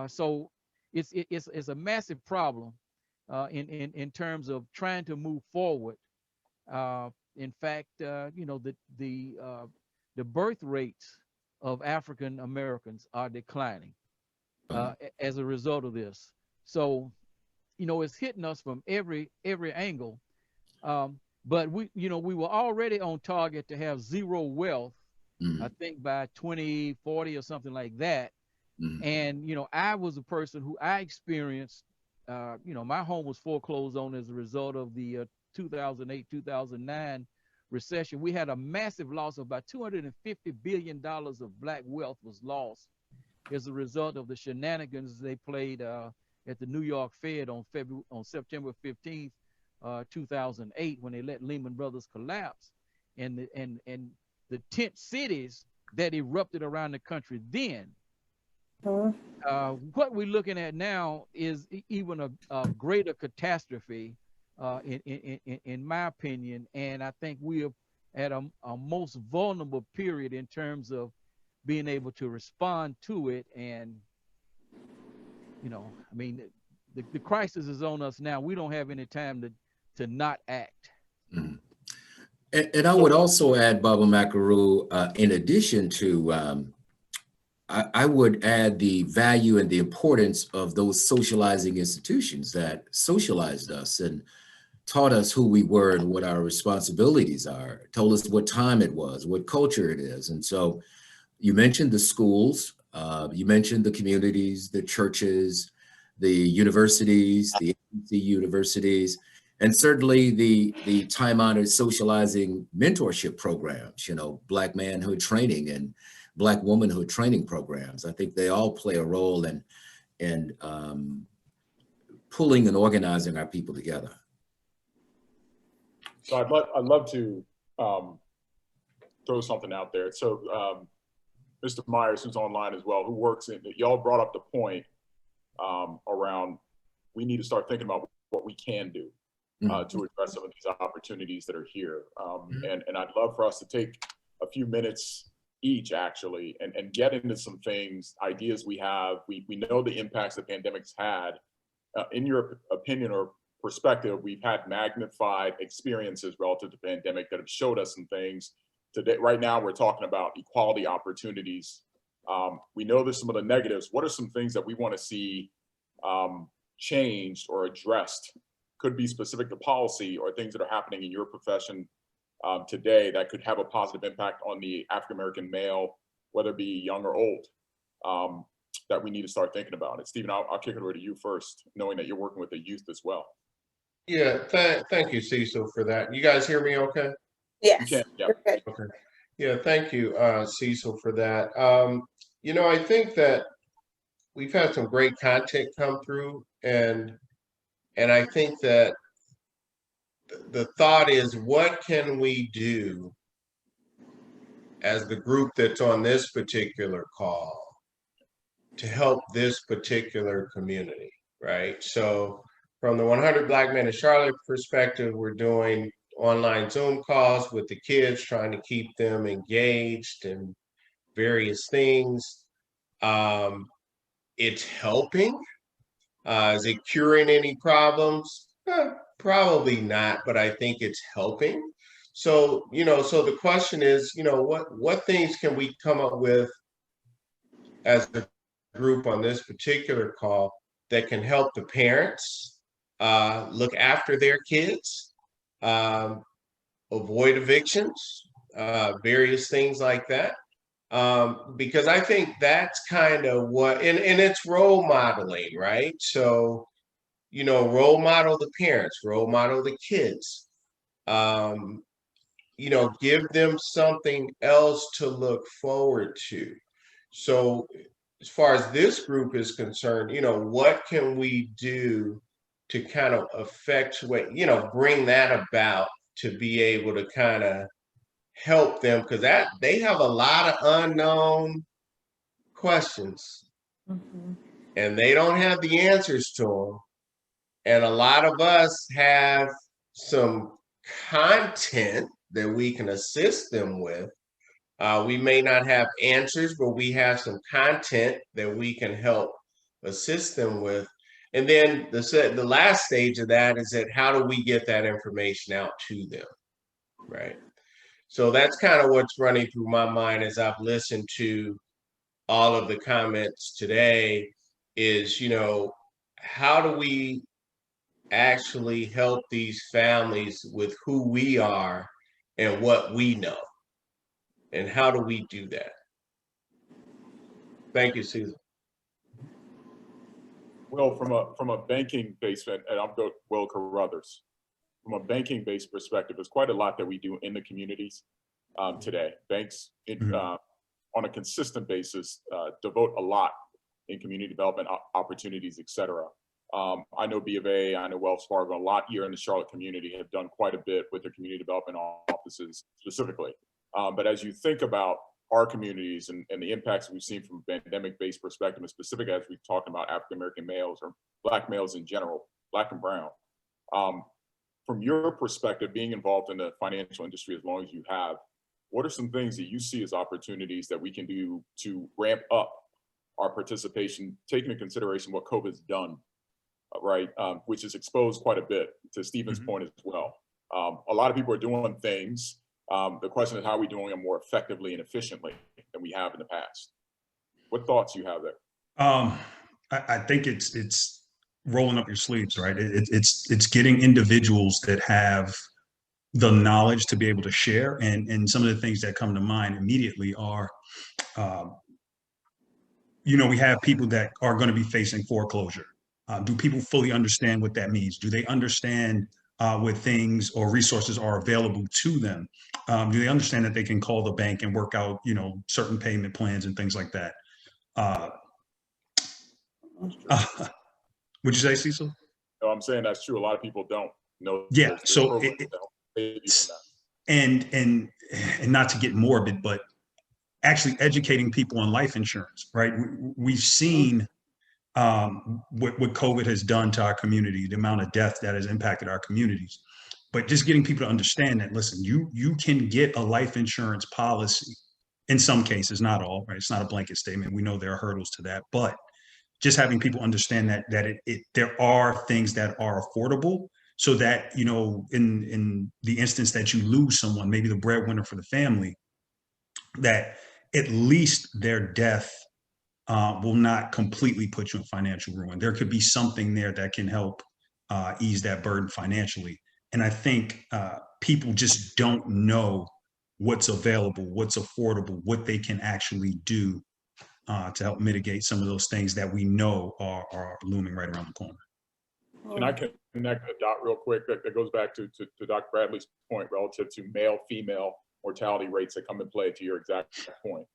So it's a massive problem in terms of trying to move forward. In fact, you know, the birth rates of African Americans are declining as a result of this. So, you know, it's hitting us from every angle. But we were already on target to have zero wealth, I think by 2040 or something like that. And, you know, I was a person who I experienced, you know, my home was foreclosed on as a result of the 2008-2009 recession. We had a massive loss of about $250 billion of Black wealth was lost as a result of the shenanigans they played at the New York Fed on September 15th, 2008, when they let Lehman Brothers collapse, and the tent cities that erupted around the country then. What we're looking at now is even a greater catastrophe, in my opinion, and I think we are at a most vulnerable period in terms of being able to respond to it. And, you know, I mean, the crisis is on us now. We don't have any time to not act. And I would also add, Baba Makaru, in addition to, I would add the value and the importance of those socializing institutions that socialized us and taught us who we were and what our responsibilities are, told us what time it was, what culture it is. And so you mentioned the schools, you mentioned the communities, the churches, the universities, the universities, and certainly the time-honored socializing mentorship programs, Black manhood training and Black womanhood training programs. I think they all play a role in pulling and organizing our people together. So I'd love to throw something out there. So Mr. Myers, who's online as well, who works in, y'all brought up the point around we need to start thinking about what we can do to address some of these opportunities that are here. And I'd love for us to take a few minutes each actually and get into some things, ideas we have. We know the impacts the pandemic's had. In your opinion or perspective, we've had magnified experiences relative to the pandemic that have showed us some things. Today, right now, we're talking about equality opportunities. We know there's some of the negatives. What are some things that we want to see changed or addressed? Could be specific to policy or things that are happening in your profession today that could have a positive impact on the African-American male, whether it be young or old, that we need to start thinking about it. Stephen, I'll kick it over to you first, knowing that you're working with the youth as well. Yeah, thank you, Cecil, for that. You guys hear me okay? Yes. Yeah. Okay. Okay. Yeah, thank you, Cecil, for that. I think that we've had some great content come through, and I think that the thought is, what can we do as the group that's on this particular call to help this particular community, right? So from the 100 Black Men in Charlotte perspective, we're doing online Zoom calls with the kids, trying to keep them engaged in various things. It's helping. Is it curing any problems? Probably not, but I think it's helping. So, so the question is, what things can we come up with as a group on this particular call that can help the parents look after their kids, avoid evictions, various things like that. Because I think that's kind of what, and it's role modeling, right? So, role model the parents, role model the kids, give them something else to look forward to. So as far as this group is concerned, what can we do to kind of effectuate, bring that about to be able to kind of help them, because that they have a lot of unknown questions and they don't have the answers to them. And a lot of us have some content that we can assist them with. We may not have answers, but we have some content that we can help assist them with. And then the last stage of that is that how do we get that information out to them, right? So that's kind of what's running through my mind as I've listened to all of the comments today is, how do we actually help these families with who we are and what we know? And how do we do that? Thank you, Cecil. Well, from a banking basement, and I'll go Will Carruthers. From a banking-based perspective, there's quite a lot that we do in the communities today. Banks, on a consistent basis, devote a lot in community development opportunities, et cetera. I know B of A, I know Wells Fargo, a lot here in the Charlotte community have done quite a bit with their community development offices specifically. But as you think about our communities and the impacts we've seen from a pandemic-based perspective, and specific as we've talked about African-American males or Black males in general, Black and brown, from your perspective, being involved in the financial industry as long as you have, what are some things that you see as opportunities that we can do to ramp up our participation, taking into consideration what COVID's done, right? Which is exposed quite a bit, to Stephen's point as well. A lot of people are doing things. The question is, how are we doing them more effectively and efficiently than we have in the past? What thoughts do you have there? I think it's rolling up your sleeves, right? It's getting individuals that have the knowledge to be able to share. And some of the things that come to mind immediately are, we have people that are going to be facing foreclosure. Do people fully understand what that means? Do they understand what things or resources are available to them? Do they understand that they can call the bank and work out, certain payment plans and things like that? Would you say, Cecil? No, I'm saying that's true. A lot of people don't know. Yeah. There's So programs to help save you from that. and not to get morbid, but actually educating people on life insurance, right? We've seen what COVID has done to our community, the amount of death that has impacted our communities. But just getting people to understand that, listen, you can get a life insurance policy in some cases, not all, right? It's not a blanket statement. We know there are hurdles to that, but just having people understand that there are things that are affordable, so that, in the instance that you lose someone, maybe the breadwinner for the family, that at least their death will not completely put you in financial ruin. There could be something there that can help ease that burden financially. And I think people just don't know what's available, what's affordable, what they can actually do to help mitigate some of those things that we know are looming right around the corner. Can I connect a dot real quick? That goes back to Dr. Bradley's point relative to male-female mortality rates that come in play, to your exact point,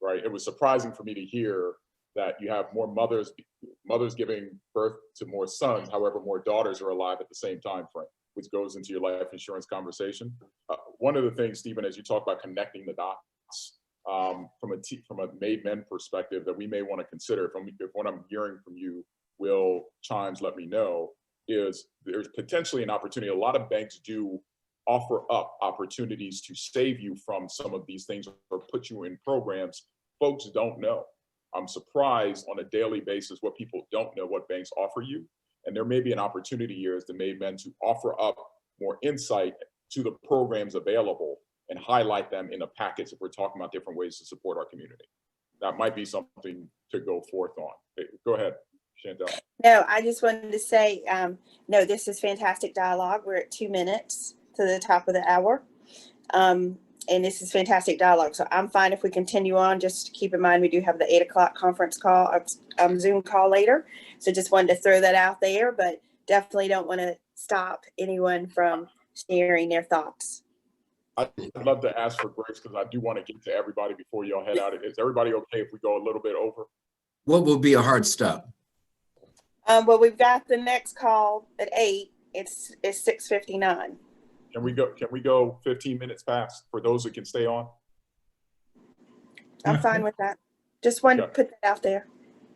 right? It was surprising for me to hear that you have more mothers giving birth to more sons, however, more daughters are alive at the same time frame, which goes into your life insurance conversation. One of the things, Stephen, as you talk about connecting the dots, from a made men perspective that we may want to consider, if what I'm hearing from you, Will Chimes, let me know, is there's potentially an opportunity. A lot of banks do offer up opportunities to save you from some of these things or put you in programs folks don't know. I'm surprised on a daily basis what people don't know what banks offer you. And there may be an opportunity here as the made men to offer up more insight to the programs available and highlight them in a package if we're talking about different ways to support our community. That might be something to go forth on. Go ahead, Chantelle. No, I just wanted to say, no, this is fantastic dialogue. We're at 2 minutes to the top of the hour. And this is fantastic dialogue. So I'm fine if we continue on. Just keep in mind, we do have the 8 o'clock conference call, Zoom call later. So just wanted to throw that out there, but definitely don't want to stop anyone from sharing their thoughts. I'd love to ask for grace because I do want to get to everybody before y'all head out. Is everybody okay if we go a little bit over? What will be a hard stop? Well, we've got the next call at 8. It's 6:59. Can we go 15 minutes past for those who can stay on? I'm fine with that. Just wanted to put that out there.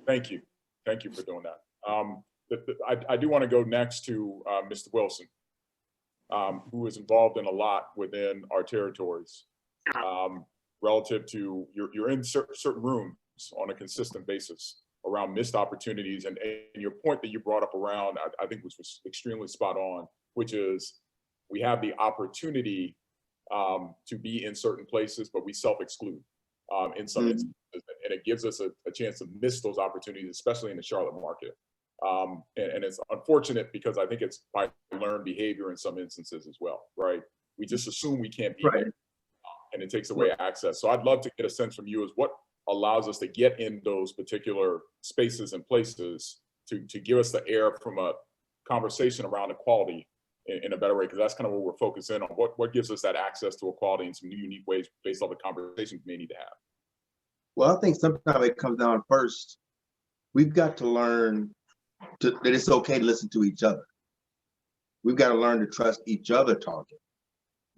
Thank you. Thank you for doing that. I do want to go next to Mr. Wilson, who is involved in a lot within our territories relative to you're in certain rooms on a consistent basis around missed opportunities. And your point that you brought up around, I think was extremely spot on, which is we have the opportunity to be in certain places, but we self-exclude in some instances. And it gives us a chance to miss those opportunities, especially in the Charlotte market. And it's unfortunate because I think it's by learned behavior in some instances as well, right? We just assume we can't be there, and it takes away access. So I'd love to get a sense from you as what allows us to get in those particular spaces and places to give us the air from a conversation around equality in a better way, because that's kind of what we're focusing on. What gives us that access to equality in some new, unique ways based on the conversations we may need to have? Well, I think sometimes it comes down first. We've got to learn that it's okay to listen to each other. We've got to learn to trust each other talking.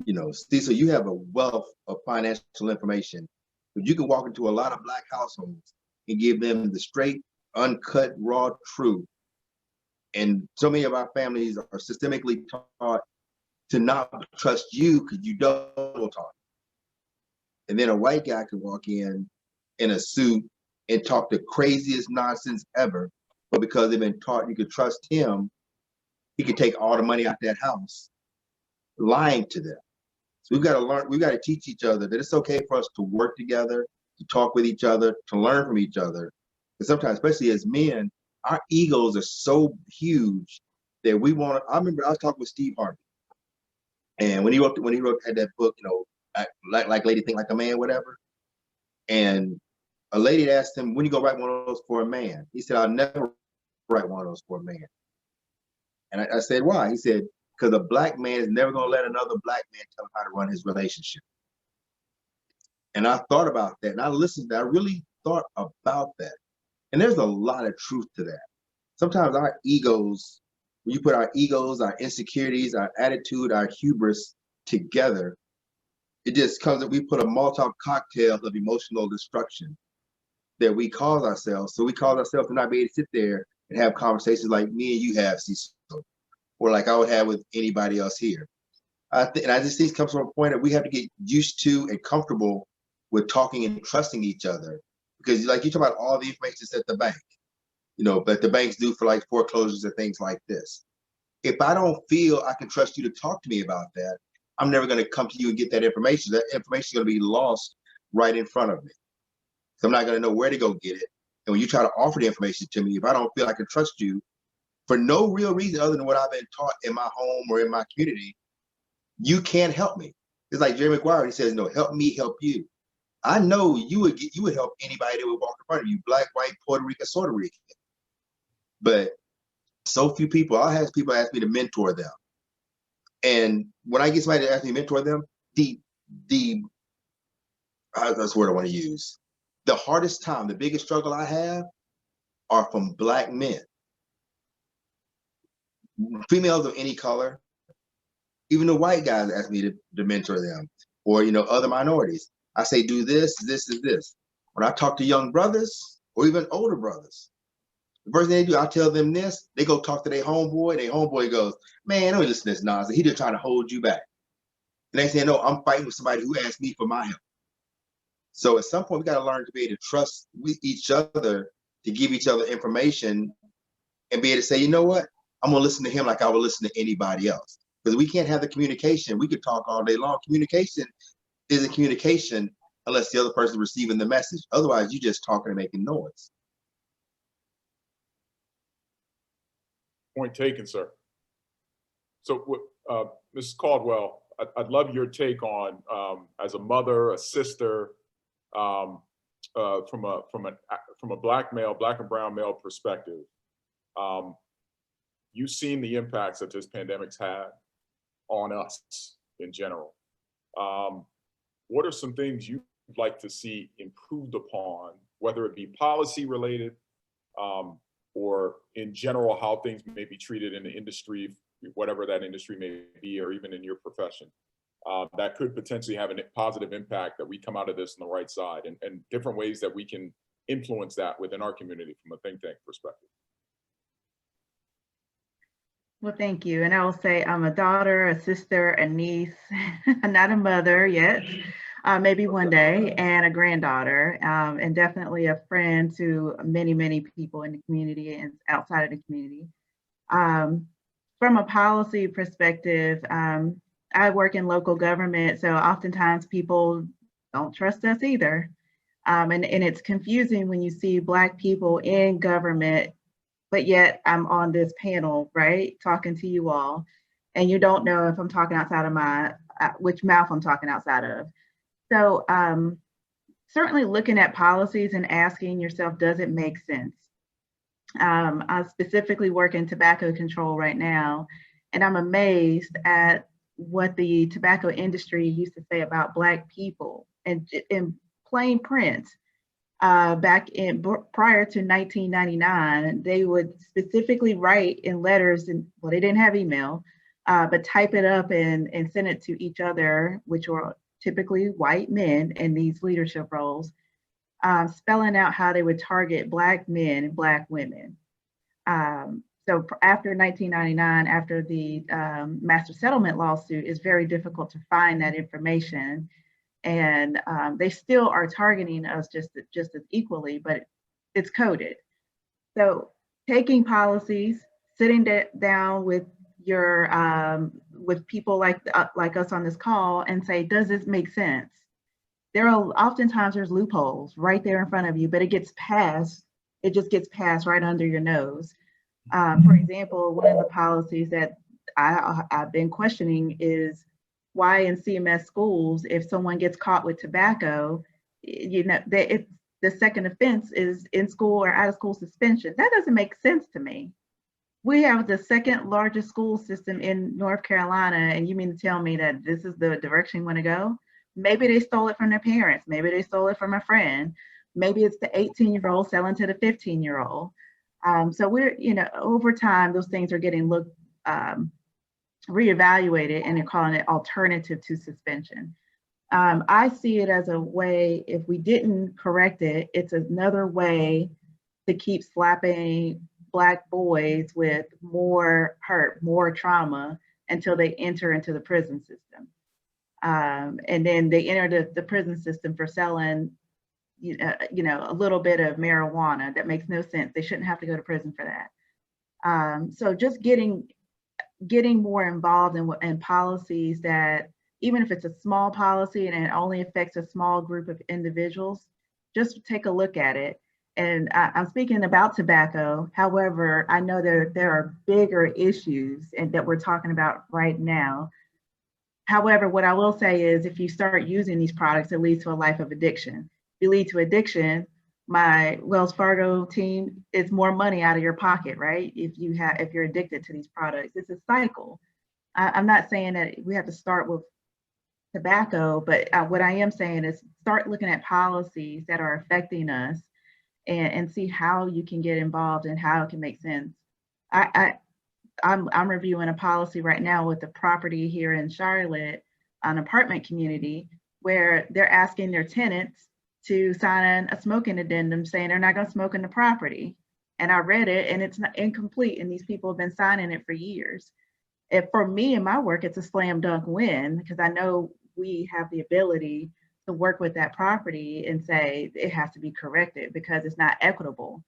You know, Cecil, you have a wealth of financial information, but you can walk into a lot of Black households and give them the straight, uncut, raw truth. And so many of our families are systemically taught to not trust you because you don't talk. And then a white guy could walk in a suit and talk the craziest nonsense ever, but because they've been taught you could trust him, he could take all the money out that house, lying to them. So we've got to learn, we've got to teach each other that it's okay for us to work together, to talk with each other, to learn from each other. And sometimes, especially as men, our egos are so huge that we want to. I remember I was talking with Steve Harvey, and when he wrote had that book, you know, like Lady Think Like a Man, whatever. And a lady asked him, "When you go write one of those for a man?" He said, "I'll never write one of those for a man. And I said, why? He said, because a black man is never going to let another black man tell him how to run his relationship. And I thought about that, and I listened. I really thought about that. And there's a lot of truth to that. Sometimes our egos, when you put our egos, our insecurities, our attitude, our hubris together, it just comes that we put a Molotov cocktail of emotional destruction that we cause ourselves. So we cause ourselves to not be able to sit there and have conversations like me and you have, Cecil, or like I would have with anybody else here. And I just think it comes from a point that we have to get used to and comfortable with talking and trusting each other. Because like you talk about all the information that's at the bank, you know, but the banks do for like foreclosures and things like this. If I don't feel I can trust you to talk to me about that, I'm never going to come to you and get that information. That information is going to be lost right in front of me. So I'm not going to know where to go get it. And when you try to offer the information to me, if I don't feel I can trust you for no real reason other than what I've been taught in my home or in my community, you can't help me. It's like Jerry Maguire, he says, no, help me help you. I know you would help anybody that would walk in front of you, black, white, Puerto Rican, Puerto Rican. But so few people, I'll have people ask me to mentor them. And when I get somebody to ask me to mentor them, that's the word I want to use. The hardest time, the biggest struggle I have are from black men. Females of any color, even the white guys ask me to mentor them, or, you know, other minorities. I say, do this, this, and this. When I talk to young brothers or even older brothers, the first thing they do, I tell them this, they go talk to their homeboy goes, man, don't listen to this nonsense. He just trying to hold you back. And they say, no, I'm fighting with somebody who asked me for my help. So at some point, we got to learn to be able to trust each other, to give each other information and be able to say, you know what? I'm going to listen to him like I would listen to anybody else. Because we can't have the communication. We could talk all day long. Communication isn't communication unless the other person is receiving the message. Otherwise, you're just talking and making noise. Point taken, sir. So, Mrs. Caldwell, I'd love your take on, as a mother, a sister, from a black and brown male perspective. You've seen the impacts that this pandemic's had on us in general. What are some things you'd like to see improved upon, whether it be policy related, or in general, how things may be treated in the industry, whatever that industry may be, or even in your profession, that could potentially have a positive impact that we come out of this on the right side, and different ways that we can influence that within our community from a think tank perspective? Well, thank you. And I will say I'm a daughter, a sister, a niece, not a mother yet, maybe one day, and a granddaughter, and definitely a friend to many, many people in the community and outside of the community. From a policy perspective, I work in local government, so oftentimes people don't trust us either. And it's confusing when you see Black people in government, but yet I'm on this panel, right, talking to you all, and you don't know if I'm talking outside of which mouth I'm talking outside of. So certainly looking at policies and asking yourself, does it make sense? I specifically work in tobacco control right now, and I'm amazed at what the tobacco industry used to say about Black people, and in plain print. Back in prior to 1999, they would specifically write in letters, and well, they didn't have email, but type it up and send it to each other, which were typically white men in these leadership roles, spelling out how they would target Black men and Black women. So after 1999, after the master settlement lawsuit, it's very difficult to find that information. And they still are targeting us just as equally, but it's coded. So taking policies, sitting down with your with people like us on this call and say, does this make sense? There are oftentimes there's loopholes right there in front of you, but it gets passed. It just gets passed right under your nose. For example, one of the policies that I've been questioning is why in CMS schools, if someone gets caught with tobacco, you know, the second offense is in school or out of school suspension. That doesn't make sense to me. We have the second largest school system in North Carolina, and you mean to tell me that this is the direction you want to go? Maybe they stole it from their parents. Maybe they stole it from a friend. Maybe it's the 18-year-old selling to the 15-year-old. So we're, over time, those things are getting reevaluated, and they're calling it alternative to suspension. I see it as a way, if we didn't correct it, it's another way to keep slapping Black boys with more hurt, more trauma until they enter into the prison system. And then they enter the prison system for selling, a little bit of marijuana. That makes no sense. They shouldn't have to go to prison for that. So just getting more involved in policies that, even if it's a small policy and it only affects a small group of individuals, just take a look at it. And I'm speaking about tobacco. However, I know there are bigger issues that we're talking about right now. However, what I will say is, if you start using these products, it leads to a life of addiction. If you lead to addiction, my Wells Fargo team, it's more money out of your pocket, right? If you're addicted to these products, it's a cycle. I'm not saying that we have to start with tobacco, but what I am saying is start looking at policies that are affecting us and see how you can get involved and how it can make sense. I'm reviewing a policy right now with the property here in Charlotte, an apartment community, where they're asking their tenants to sign a smoking addendum saying they're not going to smoke in the property. And I read it, and it's not incomplete, and these people have been signing it for years. For me and my work, it's a slam dunk win, because I know we have the ability to work with that property and say it has to be corrected because it's not equitable.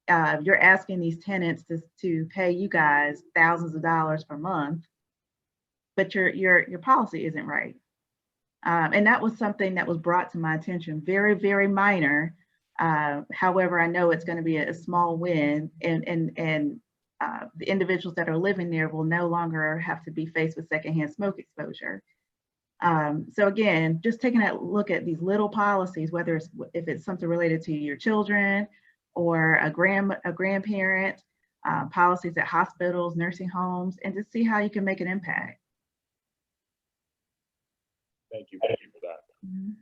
You're asking these tenants to pay you guys thousands of dollars per month, but your policy isn't right. And that was something that was brought to my attention, very, very minor. However, I know it's going to be a small win, and the individuals that are living there will no longer have to be faced with secondhand smoke exposure. So again, just taking a look at these little policies, whether if it's something related to your children or a grandparent, policies at hospitals, nursing homes, and to see how you can make an impact. Thank you for that. Mm-hmm.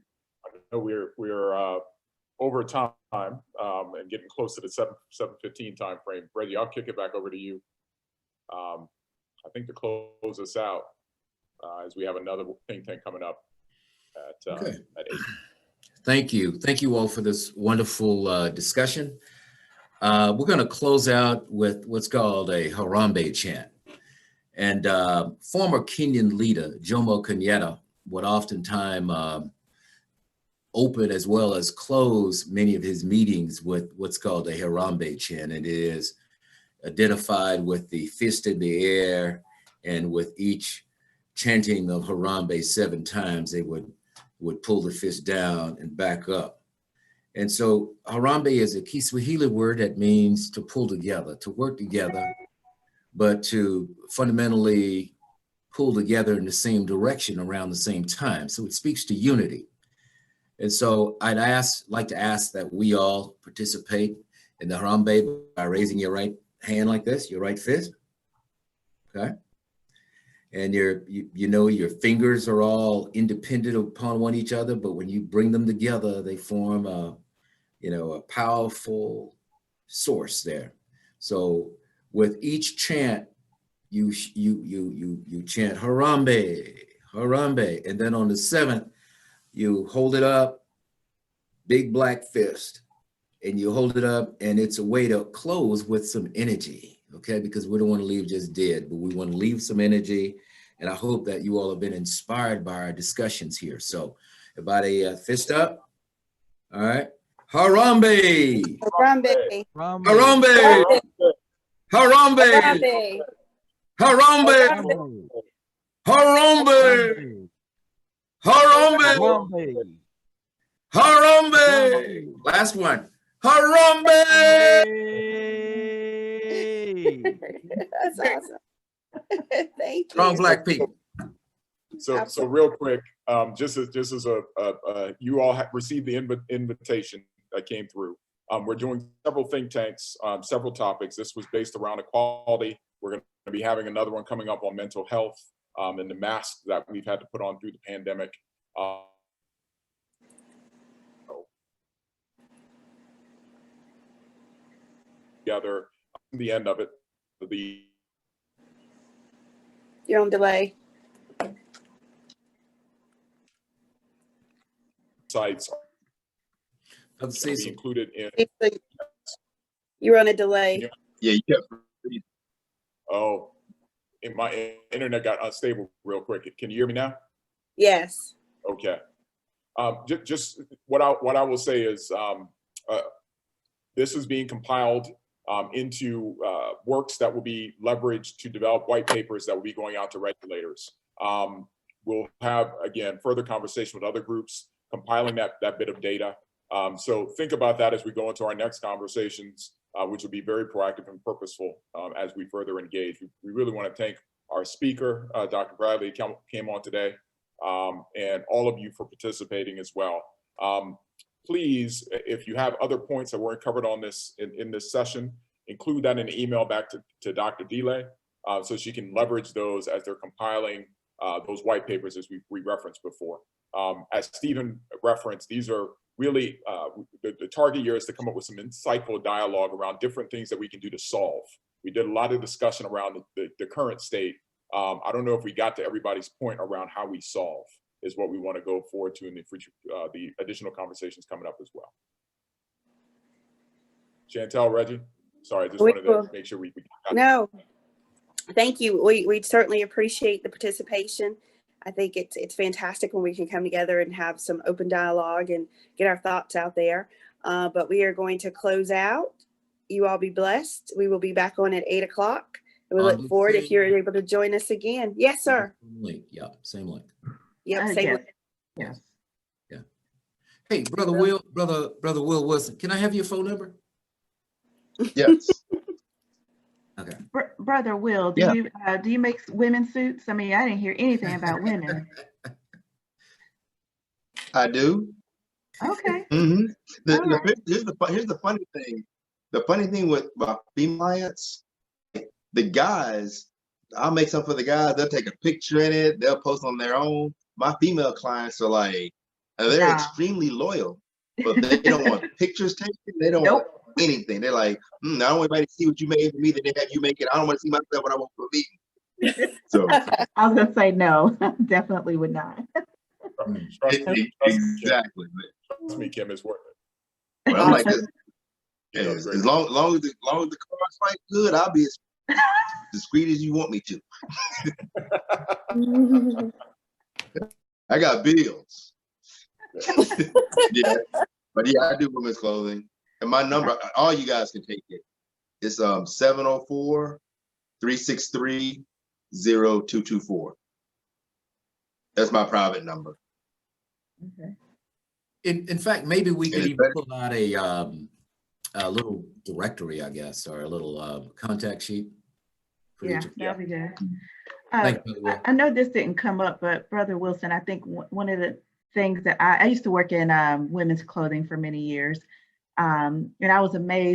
I know we're over time and getting close to the 7:15 time frame. Reggie, I'll kick it back over to you. I think to close us out, as we have another think tank coming up at 8. Thank you. Thank you all for this wonderful discussion. We're going to close out with what's called a Harambe chant. And former Kenyan leader Jomo Kenyatta would oftentimes open as well as close many of his meetings with what's called a Harambe chant. It is identified with the fist in the air, and with each chanting of Harambe 7 times, they would pull the fist down and back up. And so Harambe is a Kiswahili word that means to pull together, to work together, but to fundamentally pull together in the same direction around the same time. So it speaks to unity. And so I'd like to ask that we all participate in the Harambe by raising your right hand like this, your right fist, okay? And your fingers are all independent upon one each other, but when you bring them together, they form a powerful source there. So with each chant, you chant Harambe, Harambe, and then on the 7th, you hold it up, big black fist, and you hold it up, and it's a way to close with some energy, okay? Because we don't want to leave just dead, but we want to leave some energy, and I hope that you all have been inspired by our discussions here. So everybody fist up, all right? Harambe! Harambe! Harambe! Harambe! Harambe! Harambe! Harambe! Harambe! Last one. Harambe! That's awesome. Thank you. Strong Black people. So real quick, just as you all have received the invitation that came through. We're doing several think tanks, several topics. This was based around equality. We're going to be having another one coming up on mental health and the masks that we've had to put on through the pandemic. Together, the end of it, You're on delay. sites Brother be Cecil, included in. You're on a delay. Yeah, you kept. Oh, my internet got unstable real quick. Can you hear me now? Yes. Okay. Just what I will say is this is being compiled into works that will be leveraged to develop white papers that will be going out to regulators. We'll have, again, further conversation with other groups, compiling that bit of data. So think about that as we go into our next conversations, which will be very proactive and purposeful as we further engage. We really want to thank our speaker, Dr. Bradley, came on today, and all of you for participating as well. Please, if you have other points that weren't covered on this in this session, include that in an email back to Dr. Delay so she can leverage those as they're compiling those white papers as we referenced before. As Stephen referenced, these are really, the target here is to come up with some insightful dialogue around different things that we can do to solve. We did a lot of discussion around the current state. I don't know if we got to everybody's point around how we solve is what we want to go forward to in the future, the additional conversations coming up as well. Chantelle, Reggie, sorry, I just wanted to make sure we got No, thank you. We certainly appreciate the participation. I think it's fantastic when we can come together and have some open dialogue and get our thoughts out there. But we are going to close out. You all be blessed. We will be back on at 8 o'clock. We look forward if you're able to join us again. Yes, sir. link. Yeah, same link. Yep, same link. Yes. Yeah. Hey, brother Will Wilson, can I have your phone number? Yes. Okay. Brother Will, do you make women's suits? I mean, I didn't hear anything about women. I do. Okay. Mm-hmm. Right. Here's the funny thing. The funny thing with my female clients, the guys, I'll make something for the guys. They'll take a picture in it. They'll post on their own. My female clients are like, they're extremely loyal, but they don't want pictures taken. They don't want anything. They're like, I don't want anybody to see what you made for me. That they have you make it. I don't want to see myself what I want for me. So I was gonna say no, definitely would not. exactly. Trust me, Kim, it's worth it. Well, I'm like this. As long as the car's fight good, I'll be as discreet as you want me to. I got bills. Yeah, but yeah, I do women's clothing, and my number, all you guys can take it. It's 704-363-0224. That's my private number. Okay. In fact, maybe we could even pull out a little directory, I guess, or a little contact sheet. Yeah, that'd be good. Thank you, I know this didn't come up, but Brother Wilson, I think one of the things that I used to work in women's clothing for many years, and I was amazed